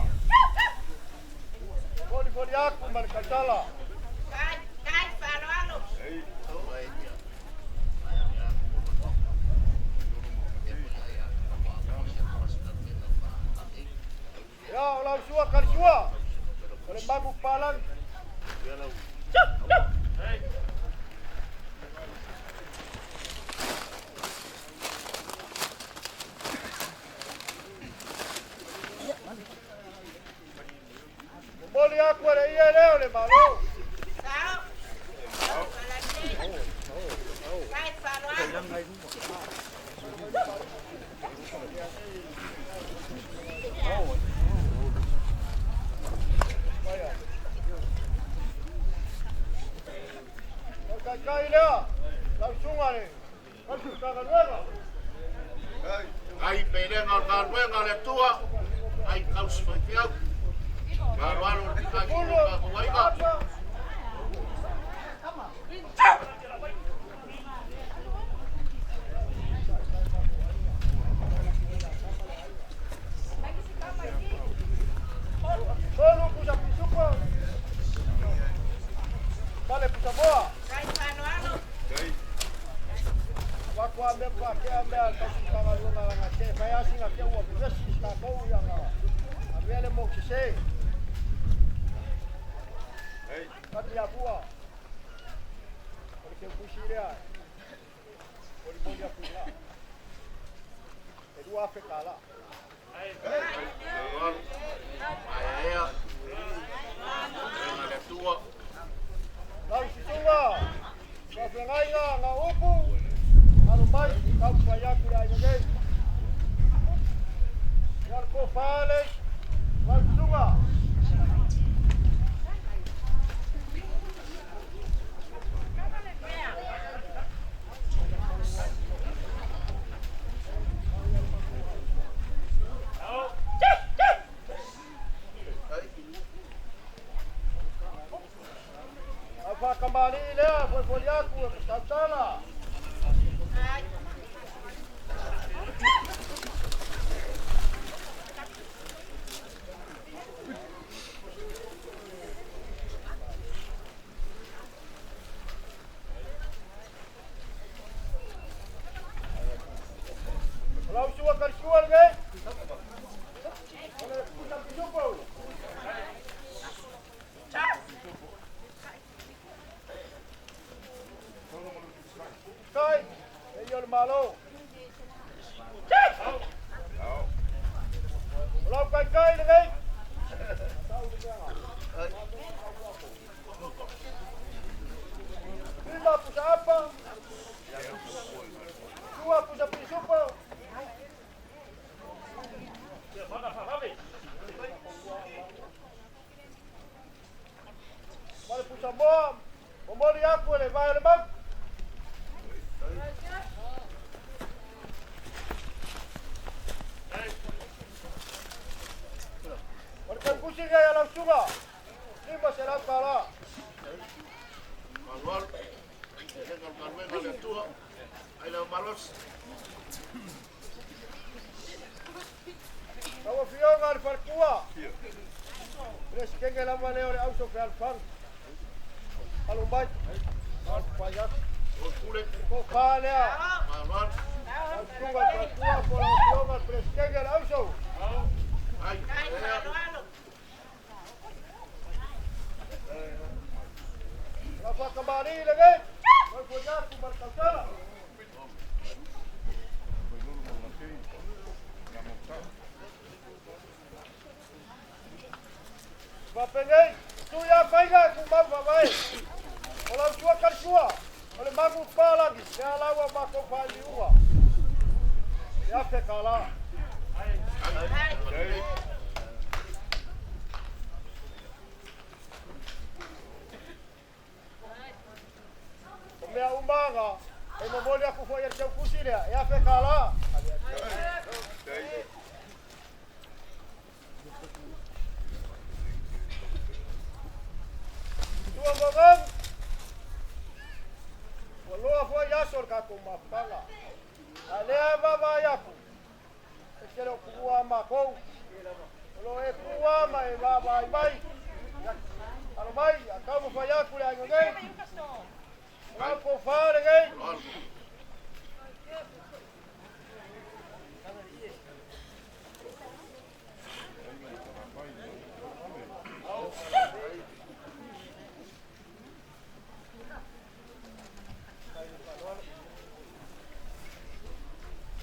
Foli foli aku man kantala. Kai whaloalo. Ya, olau sua kali sua. Oleh magu palang. Boli aku ada iya leo le malu. Sao? Sao? lea. Lau sunga le. Kasu kagaluega. Ai perenga kaluenga le tua. Ai kaus mai fiau. Kalualo ai ka kuaiga. Solo pusa pisupo. Vale pusa moa. Kai whanoano. Wako ame kwa ke ame kasu kagaluega nga ke. Mai asinga ke ua pesi sta kou ya nga. Amele mo kise. Kati ya bua. Porque kusirea. Oli moja kuila. Edua fekala. Aia. Le tua. Lau situnga. Ka fengai nga upu. Alu mai kau payaku ya ngei. Yar ko fale. Lau situnga. Apa kembali lea foi aku sana. Kalau suka kersual ke? Kalau kita jumpa. Kai, ellos malo. Kalau kai lagi. Lima pusa apa? Dua pusa pisupo. Mari pusa bom. Bomori aku le vai le bang. Porque kusi gaya la suga. Lima será para. Manual. Perenga kaluenga le tua. Ai la malos. Kau fiong al farkua. Pres kenge la maneo le auto fe al fan. Alumbai. Al payak. Kule. Ko falea. Manual. Al suga farkua por la fiong al pres kenge la auto. Ai. Kai whanoano. La fa kembali lagi. Kau punya aku berkata. Papengai, tu ya pega ku mau babai. Kalau tua kan tua, kalau magu pa lagi, ya lawa mako pali uwa. Ya pekala. Kumea umanga, emo moli aku foi ya teu kusire, ya pekala. Tua gogong. Waloa foi ya sorka ku mapanga. Alea baba yaku. Kero kuwa mako. Lo e kuwa mai baba mai. Alo mai, akamu foi yaku le ngei. Ako fare ngei.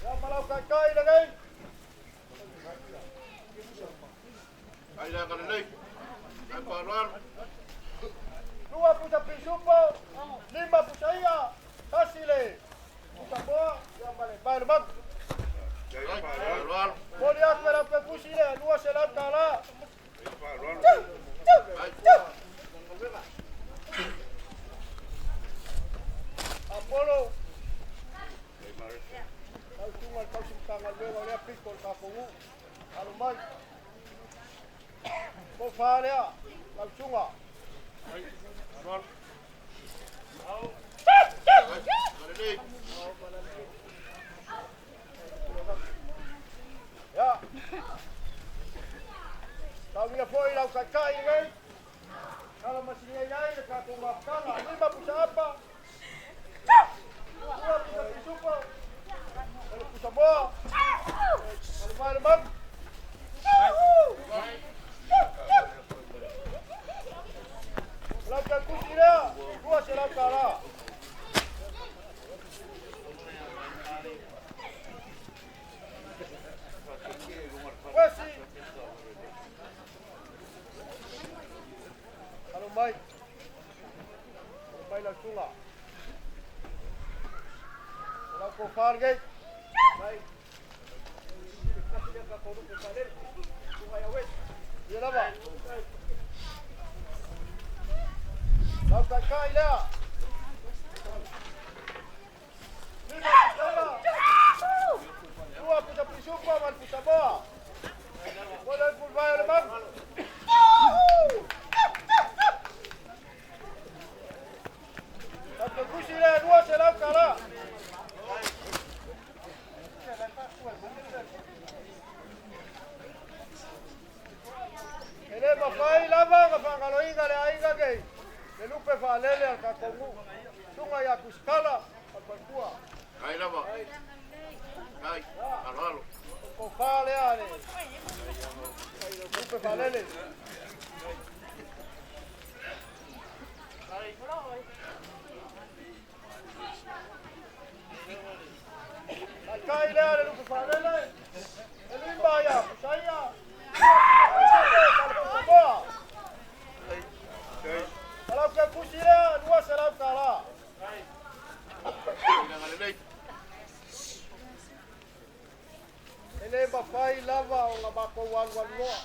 Ya malau kai lagi. Ai la kanelei. Ai manual. Dua pusa pisupo, lima pusa ia, kasile. Pusa boa, yang balik. Baik, bang. Ai manual. Boleh aku nak pergi le, dua selat kala. Ai. Apolo. Kau sungai kau simpangan lewa lea pikol kakongu. Alo mai. Kau whalea. Kau sunga. Ya. Kau ia foi lau kakai ngai. Kalau masih nyai dekat rumah kala, ini mah pusa apa? Pusa pusa pisupa. Kalau pusa boa. Kalau mana bang? Lakukan kusira, buat silakan lah. Wesi. Kalau baik, baiklah sungai. Kalau kau fargai, baik. Kasih dia kau dulu kesalir, sungai awet. Dia apa? Kau kakai dah. Dua punya pisupa, man punya boa. Boleh pun bayar bang. Satu kusila, dua selam kalah. Ini bafai lama ngafang kalau inga le ainga gay. Lelupe fa lele al kakongu. Sungai aku skala al tua. Kai lava. Kai. Halo. Kau fale ale. Lelupe fa lele. Kai le ale lelupe fa lele. Elimba ya, saya. Kalau ke kusira dua selam kalah. Ini bafai lava orang bako wan loa.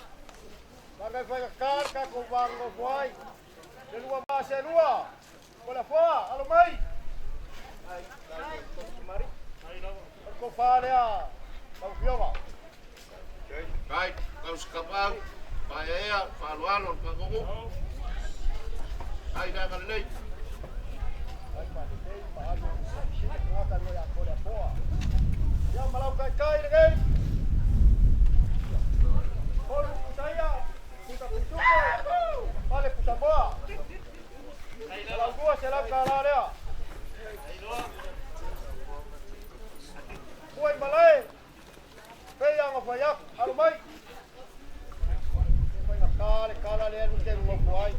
Bagai fai kar ka ko wang go fai. Delua base lua. Bola foa, alo mai. Mari. Ko falea. Kau fiova. Kai, kau skapau. Paia, falualo, kakongu. Kai dah kan lei. Yang malau kai dengan. Kalau saya, kita pisuko. Bale pusa boa. Kalau dua selam kalah dia. Kuai malai. Kaya ngafayak, alumay. Kala le nu ke mo kuai.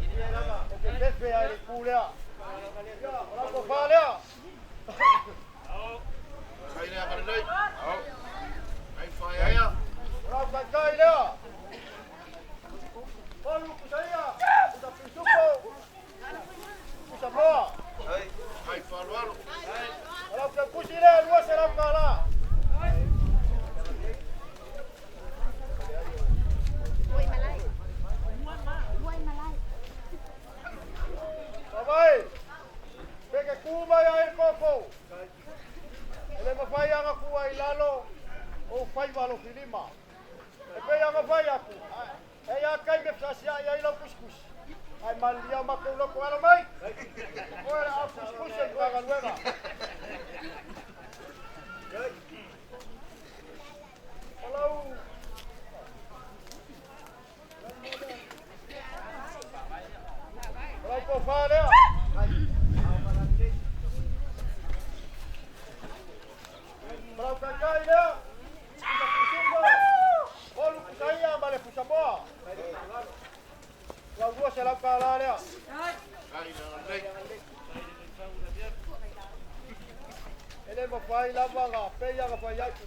Oke pepe ai kulea. Ora ko falea. Kai dah kan lei. Kai paia. Ora kai dia. Kalau saya, kita pisuko. Kita boa. Kai falualo. Kalau ke kusira dua selam kalah. Babai, pega kuma ya el koko. Ele mafai anga ku ai lalo o fai valo filima. E pega mafai aku. E ya kai me fasia ya ilo kuskus. Ai mal dia mako lo ko alo mai. Ora a kuskus en paga nueva. Hello. Hola, ko fale. Kalau kakai dia, kita pusing. Kalau saya balik pusing boa. Kalau dua selam kalah dia. Kai dah kan lei. Ele mafai lava nga, peya nga fai aku.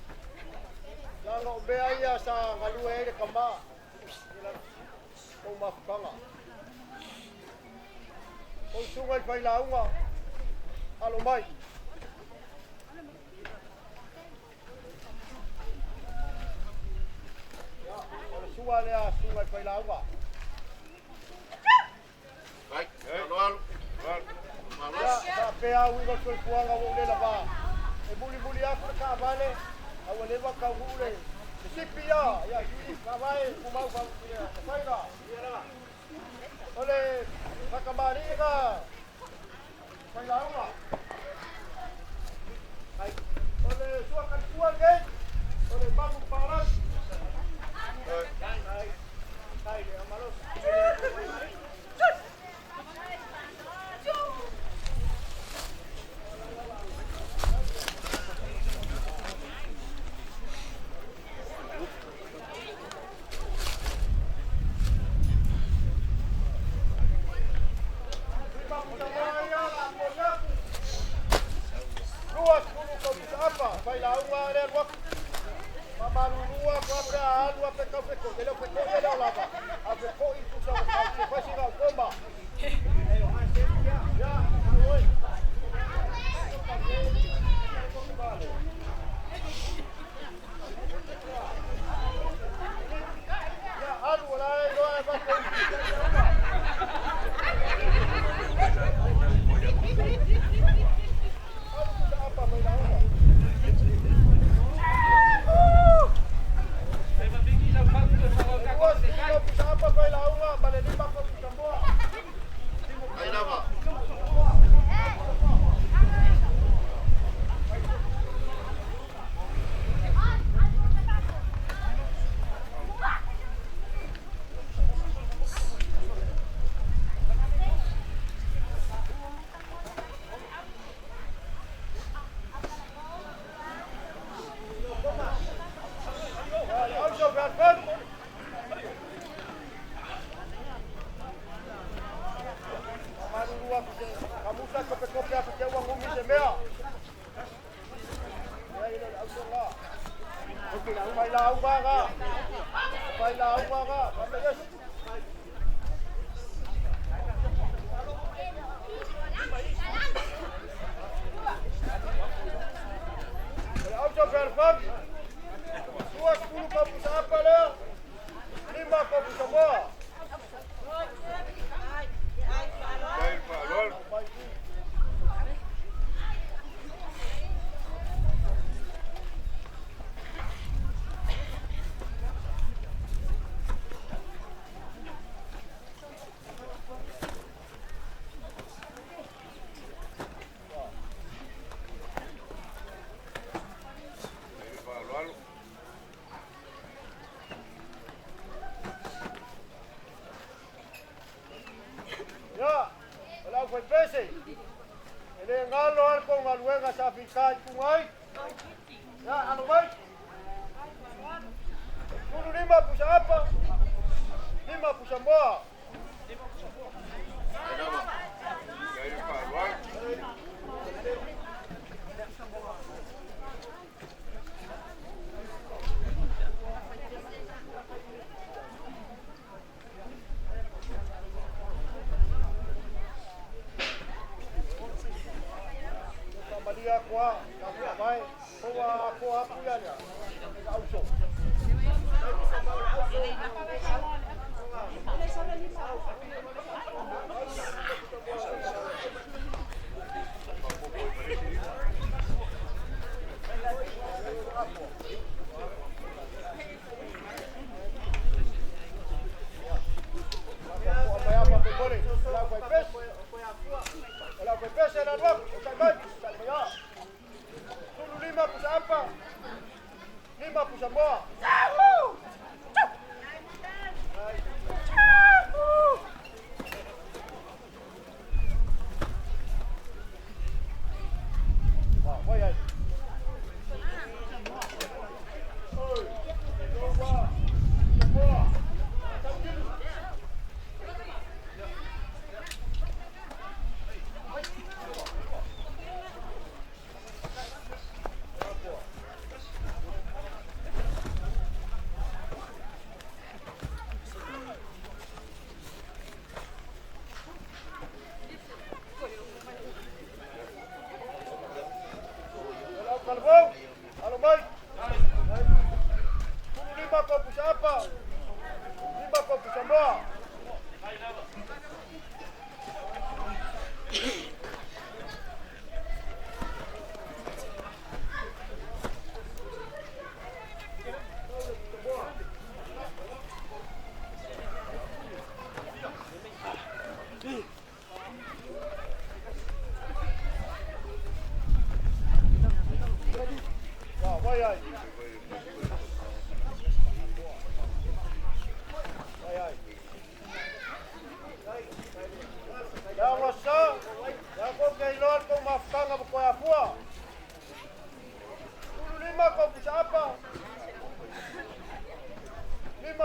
Yang bea ia sa ngalue ele kama. Kau mafkanga. Kau sungai fai launga. Alo mai. Kalau sungai fai launga. Kai, falualo. Ya pea uiga koi kuanga wo le lava. E buli aku ka vale. Awale wa ka ule. Sipia ya ki ka vai kumau ka ya. Saira. Ole makabari ka. Saira uma. Ai. Ole suakan kuang ke. Ole bangun paras. Hai dia malos.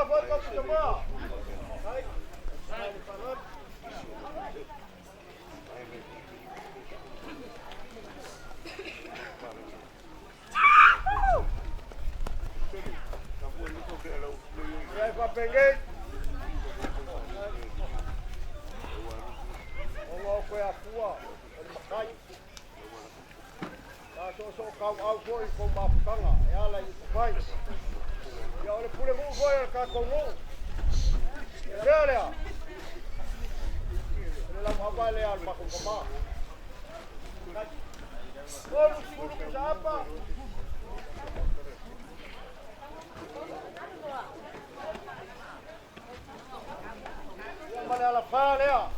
Uma foi com o chamar. Vai. Vai para peguei. Olá, foi a tua. Ele matai. Tá só kau au foi com uma panga. Ela e vai. E olha por aí foi cá com o. Olha. Ele lá vai leal para com como. Olha o furo que já apa. Ela fala, ó.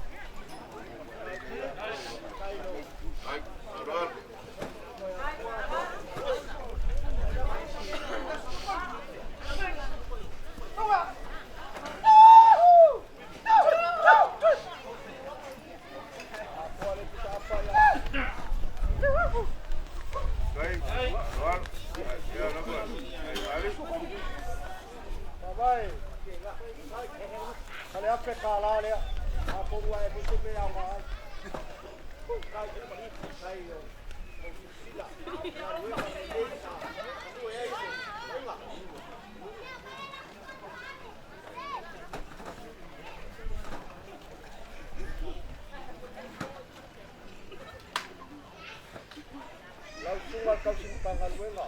Kau simpang alwela.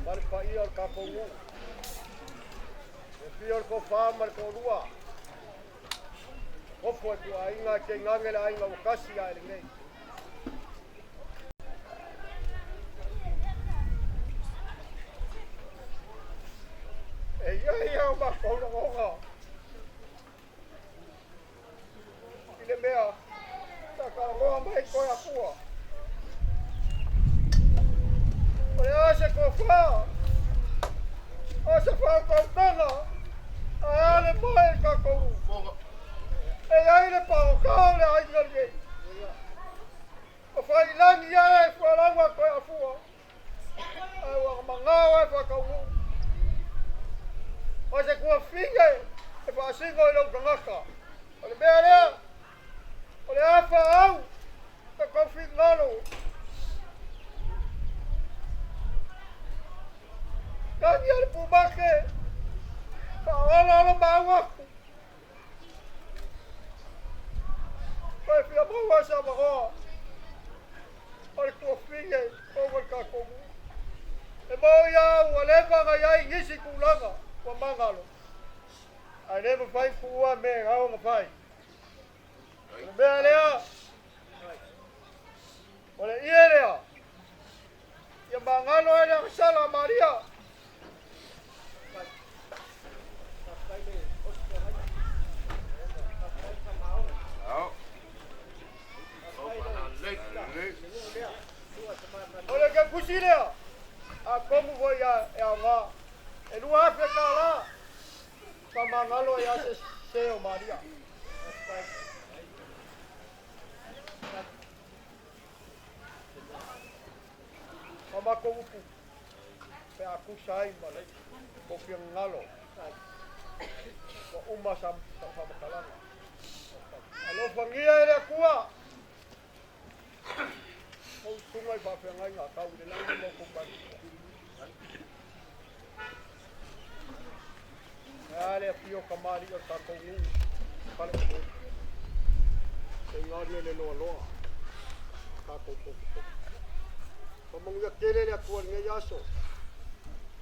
Mal pa ior ka kongu. E pior ko fama ko rua. O foi tu ainga ke ngangela ainga o kasi ai ngai. E ia o ba ko ronga. Ile mea. Ta ka roa mai ko a pua. Olha essa cofá, essa foi cortada, a ele foi cacau, e aí ele para o carro, ele aí ele, o foi lá e aí foi lá uma coisa fua, aí o mangau aí foi cacau, essa com a filha, e foi assim que ele não ganha, olha bem ali, olha a faão, tá com finalo. Kanyar pumake, kawan bawa. Kau tidak bawa sama kau. Orang tua filha, kau berkakau. Emo ya, walaupun kaya ini si kulanga, pemangalo. Ada berfai kuah merah, berfai. Berlia, oleh ia dia. Yang mangalo ada salah Maria. Olha que cozinha, a como foi a lá, e no África lá, para mangalo e a se Maria. Mama como pu, pe aku sai malai, kopi ngalo, ko uma sama kalang. Alo pangia ele kuah. Kau sungai bapa yang lain kau di dalam mau kembali. Ada pio kamari atau kau kalau tu, sengaja le loa, kau tu. Kamu ya kele le kuat ngeyaso,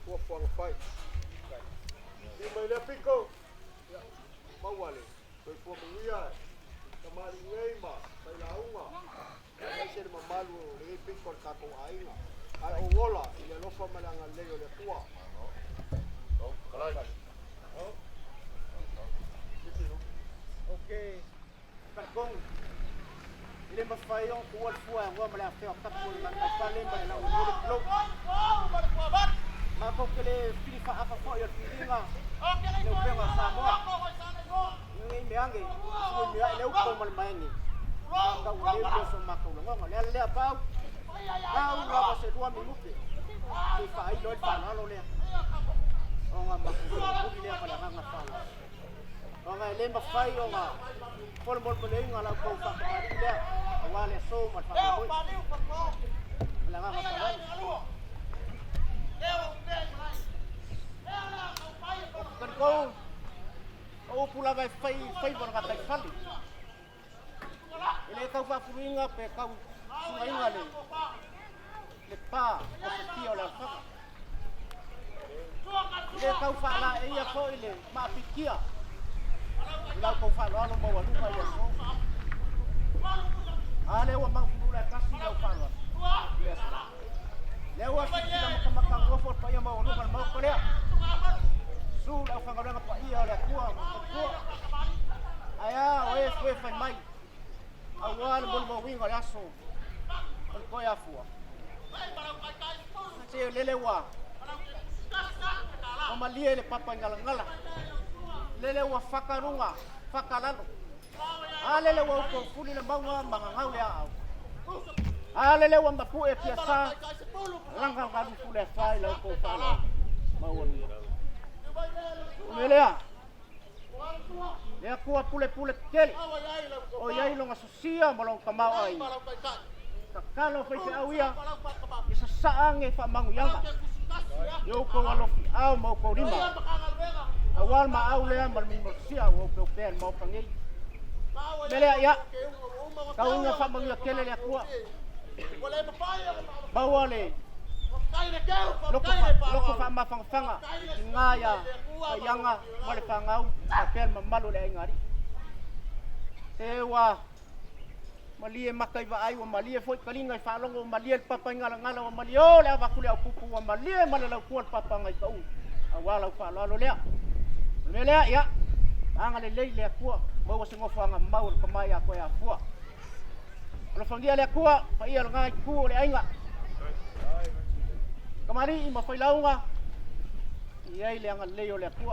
kuat fuang fight. Di mana piko, mau wale, kau fuang mengia, kamari ngema, saya launga. Ai ser mamalu le picor kako ainga ai o wola ile lo fa malanga leo le tua okay kakong ile mafai on kuat fua ngwa mala fe ok tapul na pale mala o le blok ma ko kele filifa afa fo yo filinga le penga samoa ngi meange ko mi ai le ko mal maini kau leo sama kau longo le le pau kau la se 2 minutos si fai lo fa no le o le mafai o ngā pole mol pole inga lau kou whakamari lea wale so ma whakamoi la ngā whakamari kan kou o pula vai fai por ngā tai whali ele kau whapuru inga pe kau sunga inga le pā o se tia o la whaka ele kau whala e ia ko ile maapikia lau kau whaloalo maua lunga ia so ale ua mangfunu la kasi lau whaloalo le ua sikila makamaka ngofo pa ia maua lunga mau korea su lau whangarenga pa ia o le kua aya oe whai mai awal mo winga le aso on ko ya fua se lele wa o malie le papa ngala lele wa fakarunga fakalalo alele wa ko fuli le maunga mangangau le au alele wa mapu e piasa langa ngadu fule fai la ko fala mawon umelea le kua pule kele o yai longa sosia mo lo kamau ai kakalo fai te auia isa saange fa mangu yanga yo ko walo fi au mo ko rima awal ma au le mal min mo sia wo ko pen mo pangi mele ya kau nga fa mangu kele le kua bawale loko fa ma fanga ngaya yanga mo le fangau pen malu le ngari tewa malie makai va ai wa malie foi kalinga fa longo malie papa ngala wa malio le va kule pupu wa malie malala ku papa ngai kau awala fa lo le mele ya anga le le ku mo wa singo fa nga mau ko mai ko ya fu lo fangia le ku fa ia lo ngai ku le ainga kamari i ma foi launga ia ile anga le yo le ku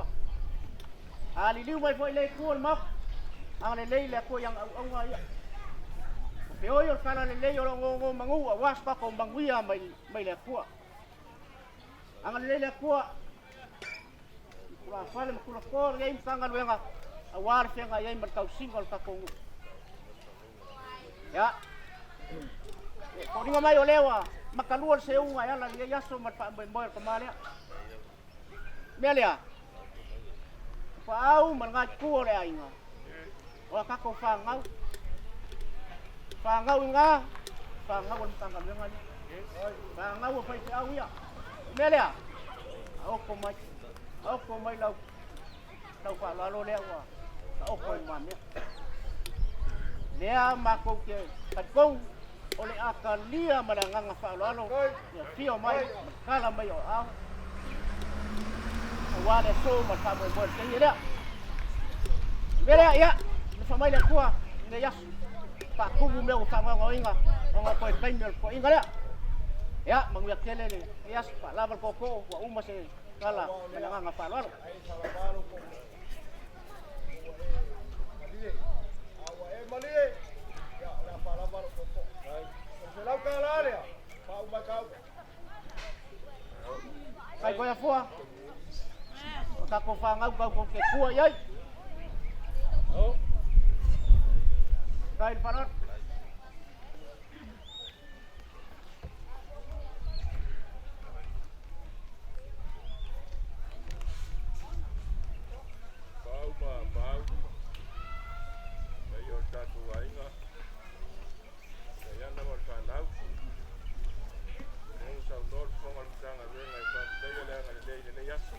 ali liu mai foi le ku ma anga le ku yang au ia pe oi o kana le yo ngo mangu wa spa ko manguia mai le ku anga le ku kula fale kula ko ye imsanga luenga awar fenga ye mal kau singol ka ko ya ko ninga mai olewa makaluol se unga ya la ya so mal pa boy ko male melia pau man ga ku ole ainga o ka ko fangau nga fangau on tanga luenga ni fangau fa te au ya melia o ko mai lau fa lo le wa o ko ma me lea ma ko ke ka kong ole akalia malanga fa lo ya fio mai kala mai o au wale so ma fa mo ke ile ya me fa mai le kwa ne ya pa ku me o fa ngo inga o ko kai me ko inga ya mangu ya kele le ya pa la ko wa uma se kala malanga fa lo Malie, ya la palabra poco. Se la calaria, pa uma cau. Kai ko ya fua. Ka ko fa ngau ko ke kua yai. Oh. Kai parat. Bau. Yo tatu ainga. Ya na war fanau. Nung sa nor fonga tanga venga pa tele nga le yasu.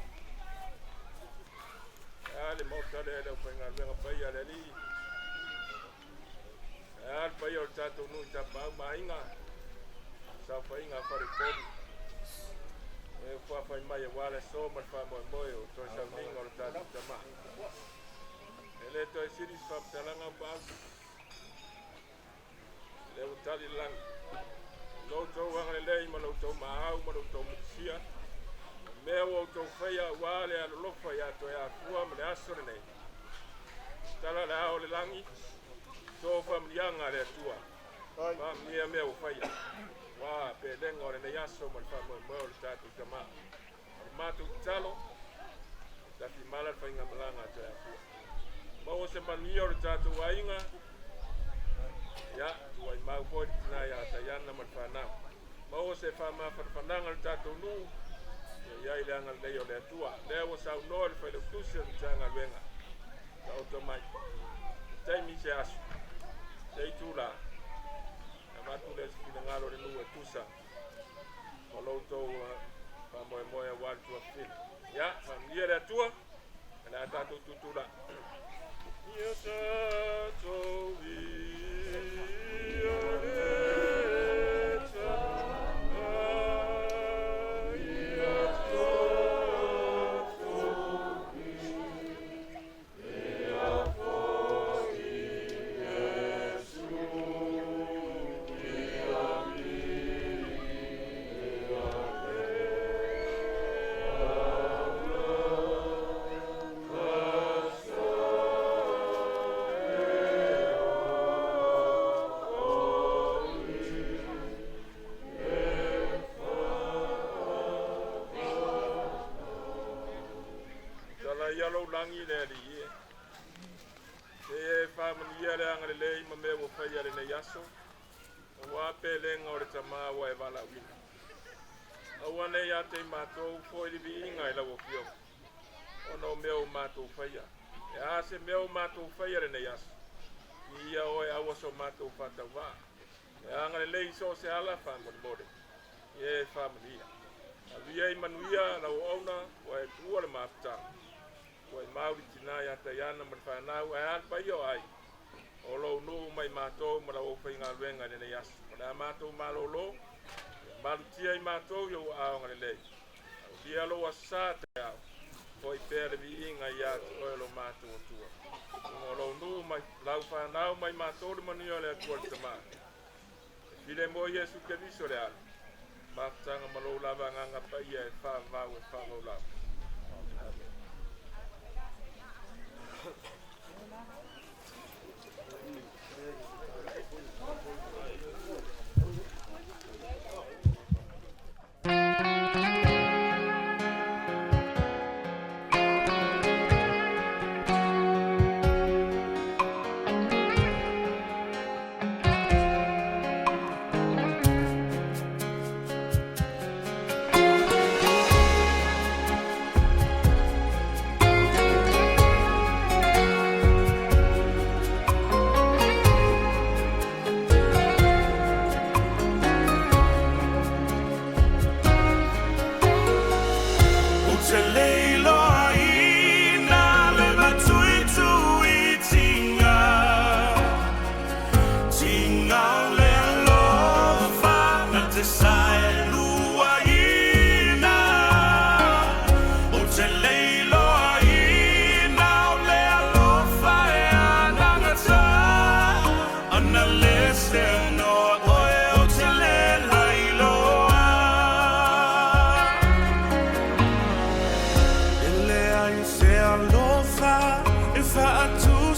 Ale mo tale le fonga venga pa ya le li. Al pa yo tatu nu ta pa mainga. Sa fa inga fa rekodi. Fa mai wala so ma fa mo to sa ninga o tatu tama. Ele to siris fa talanga ba le utali lang lo to wa le ma lo to ma au ma lo to sia me o to faya wale a lo fa ya to ya fu am le asore nei tala la o le langi to fa mlianga le tua ba mia me o faya wa pe lengo le ya so ma fa mo o ta tu tama ma tu talo da fi mala fa inga malanga to ya fu Mau se mania o le tātou ainga. Ia, tuai mau poi tina ia tayana man whanau. Mau se whama whananga le tātou nū. Ia i leanga lei o le atua. Lea wa sau noa le whaile kusia ni tanga luenga. Ka oto mai. Taimi se asu. Sei tūla. Na matu le sifina ngalo le nua tusa. O loutou whamoe moe wali tua whina. Ia, whamia le atua. Kena tātou tutula. Ia tātou ia le tanga. Ia tātou ia fōi Yesu. Ia langi le li e. E whamania le anga le lei ma me wo whaia le nei aso. O wape lenga o le tamaa wa e wala wina. Aua nei a te mātou fōi li vi inga i lawa fio. Ono meo mātou whaia. E a se meo mātou whaia le nei aso. I ia oe awa so mātou whatau wā. E anga le lei so se ala whamoni mode. E whamania. A via i manuia la o auna wa e tua le māputanga. Wai mauri tina ya tayana man whanau e an pai o ai. O lo no mai mātou ma la o whainga ruenga nene yasu. Ma mātou malolo, maru tia i mātou yo aonga le lei. Dia lo a sa te au. Hoi pere vi inga i atu o lo mātou o tua. O lo no mai lau whanau mai mātou le mani o le atua le tamā. File mo Yesu ke viso le ala. Mātanga malo lava nganga pai e whāvau e whāvau lava. Alofa, if I do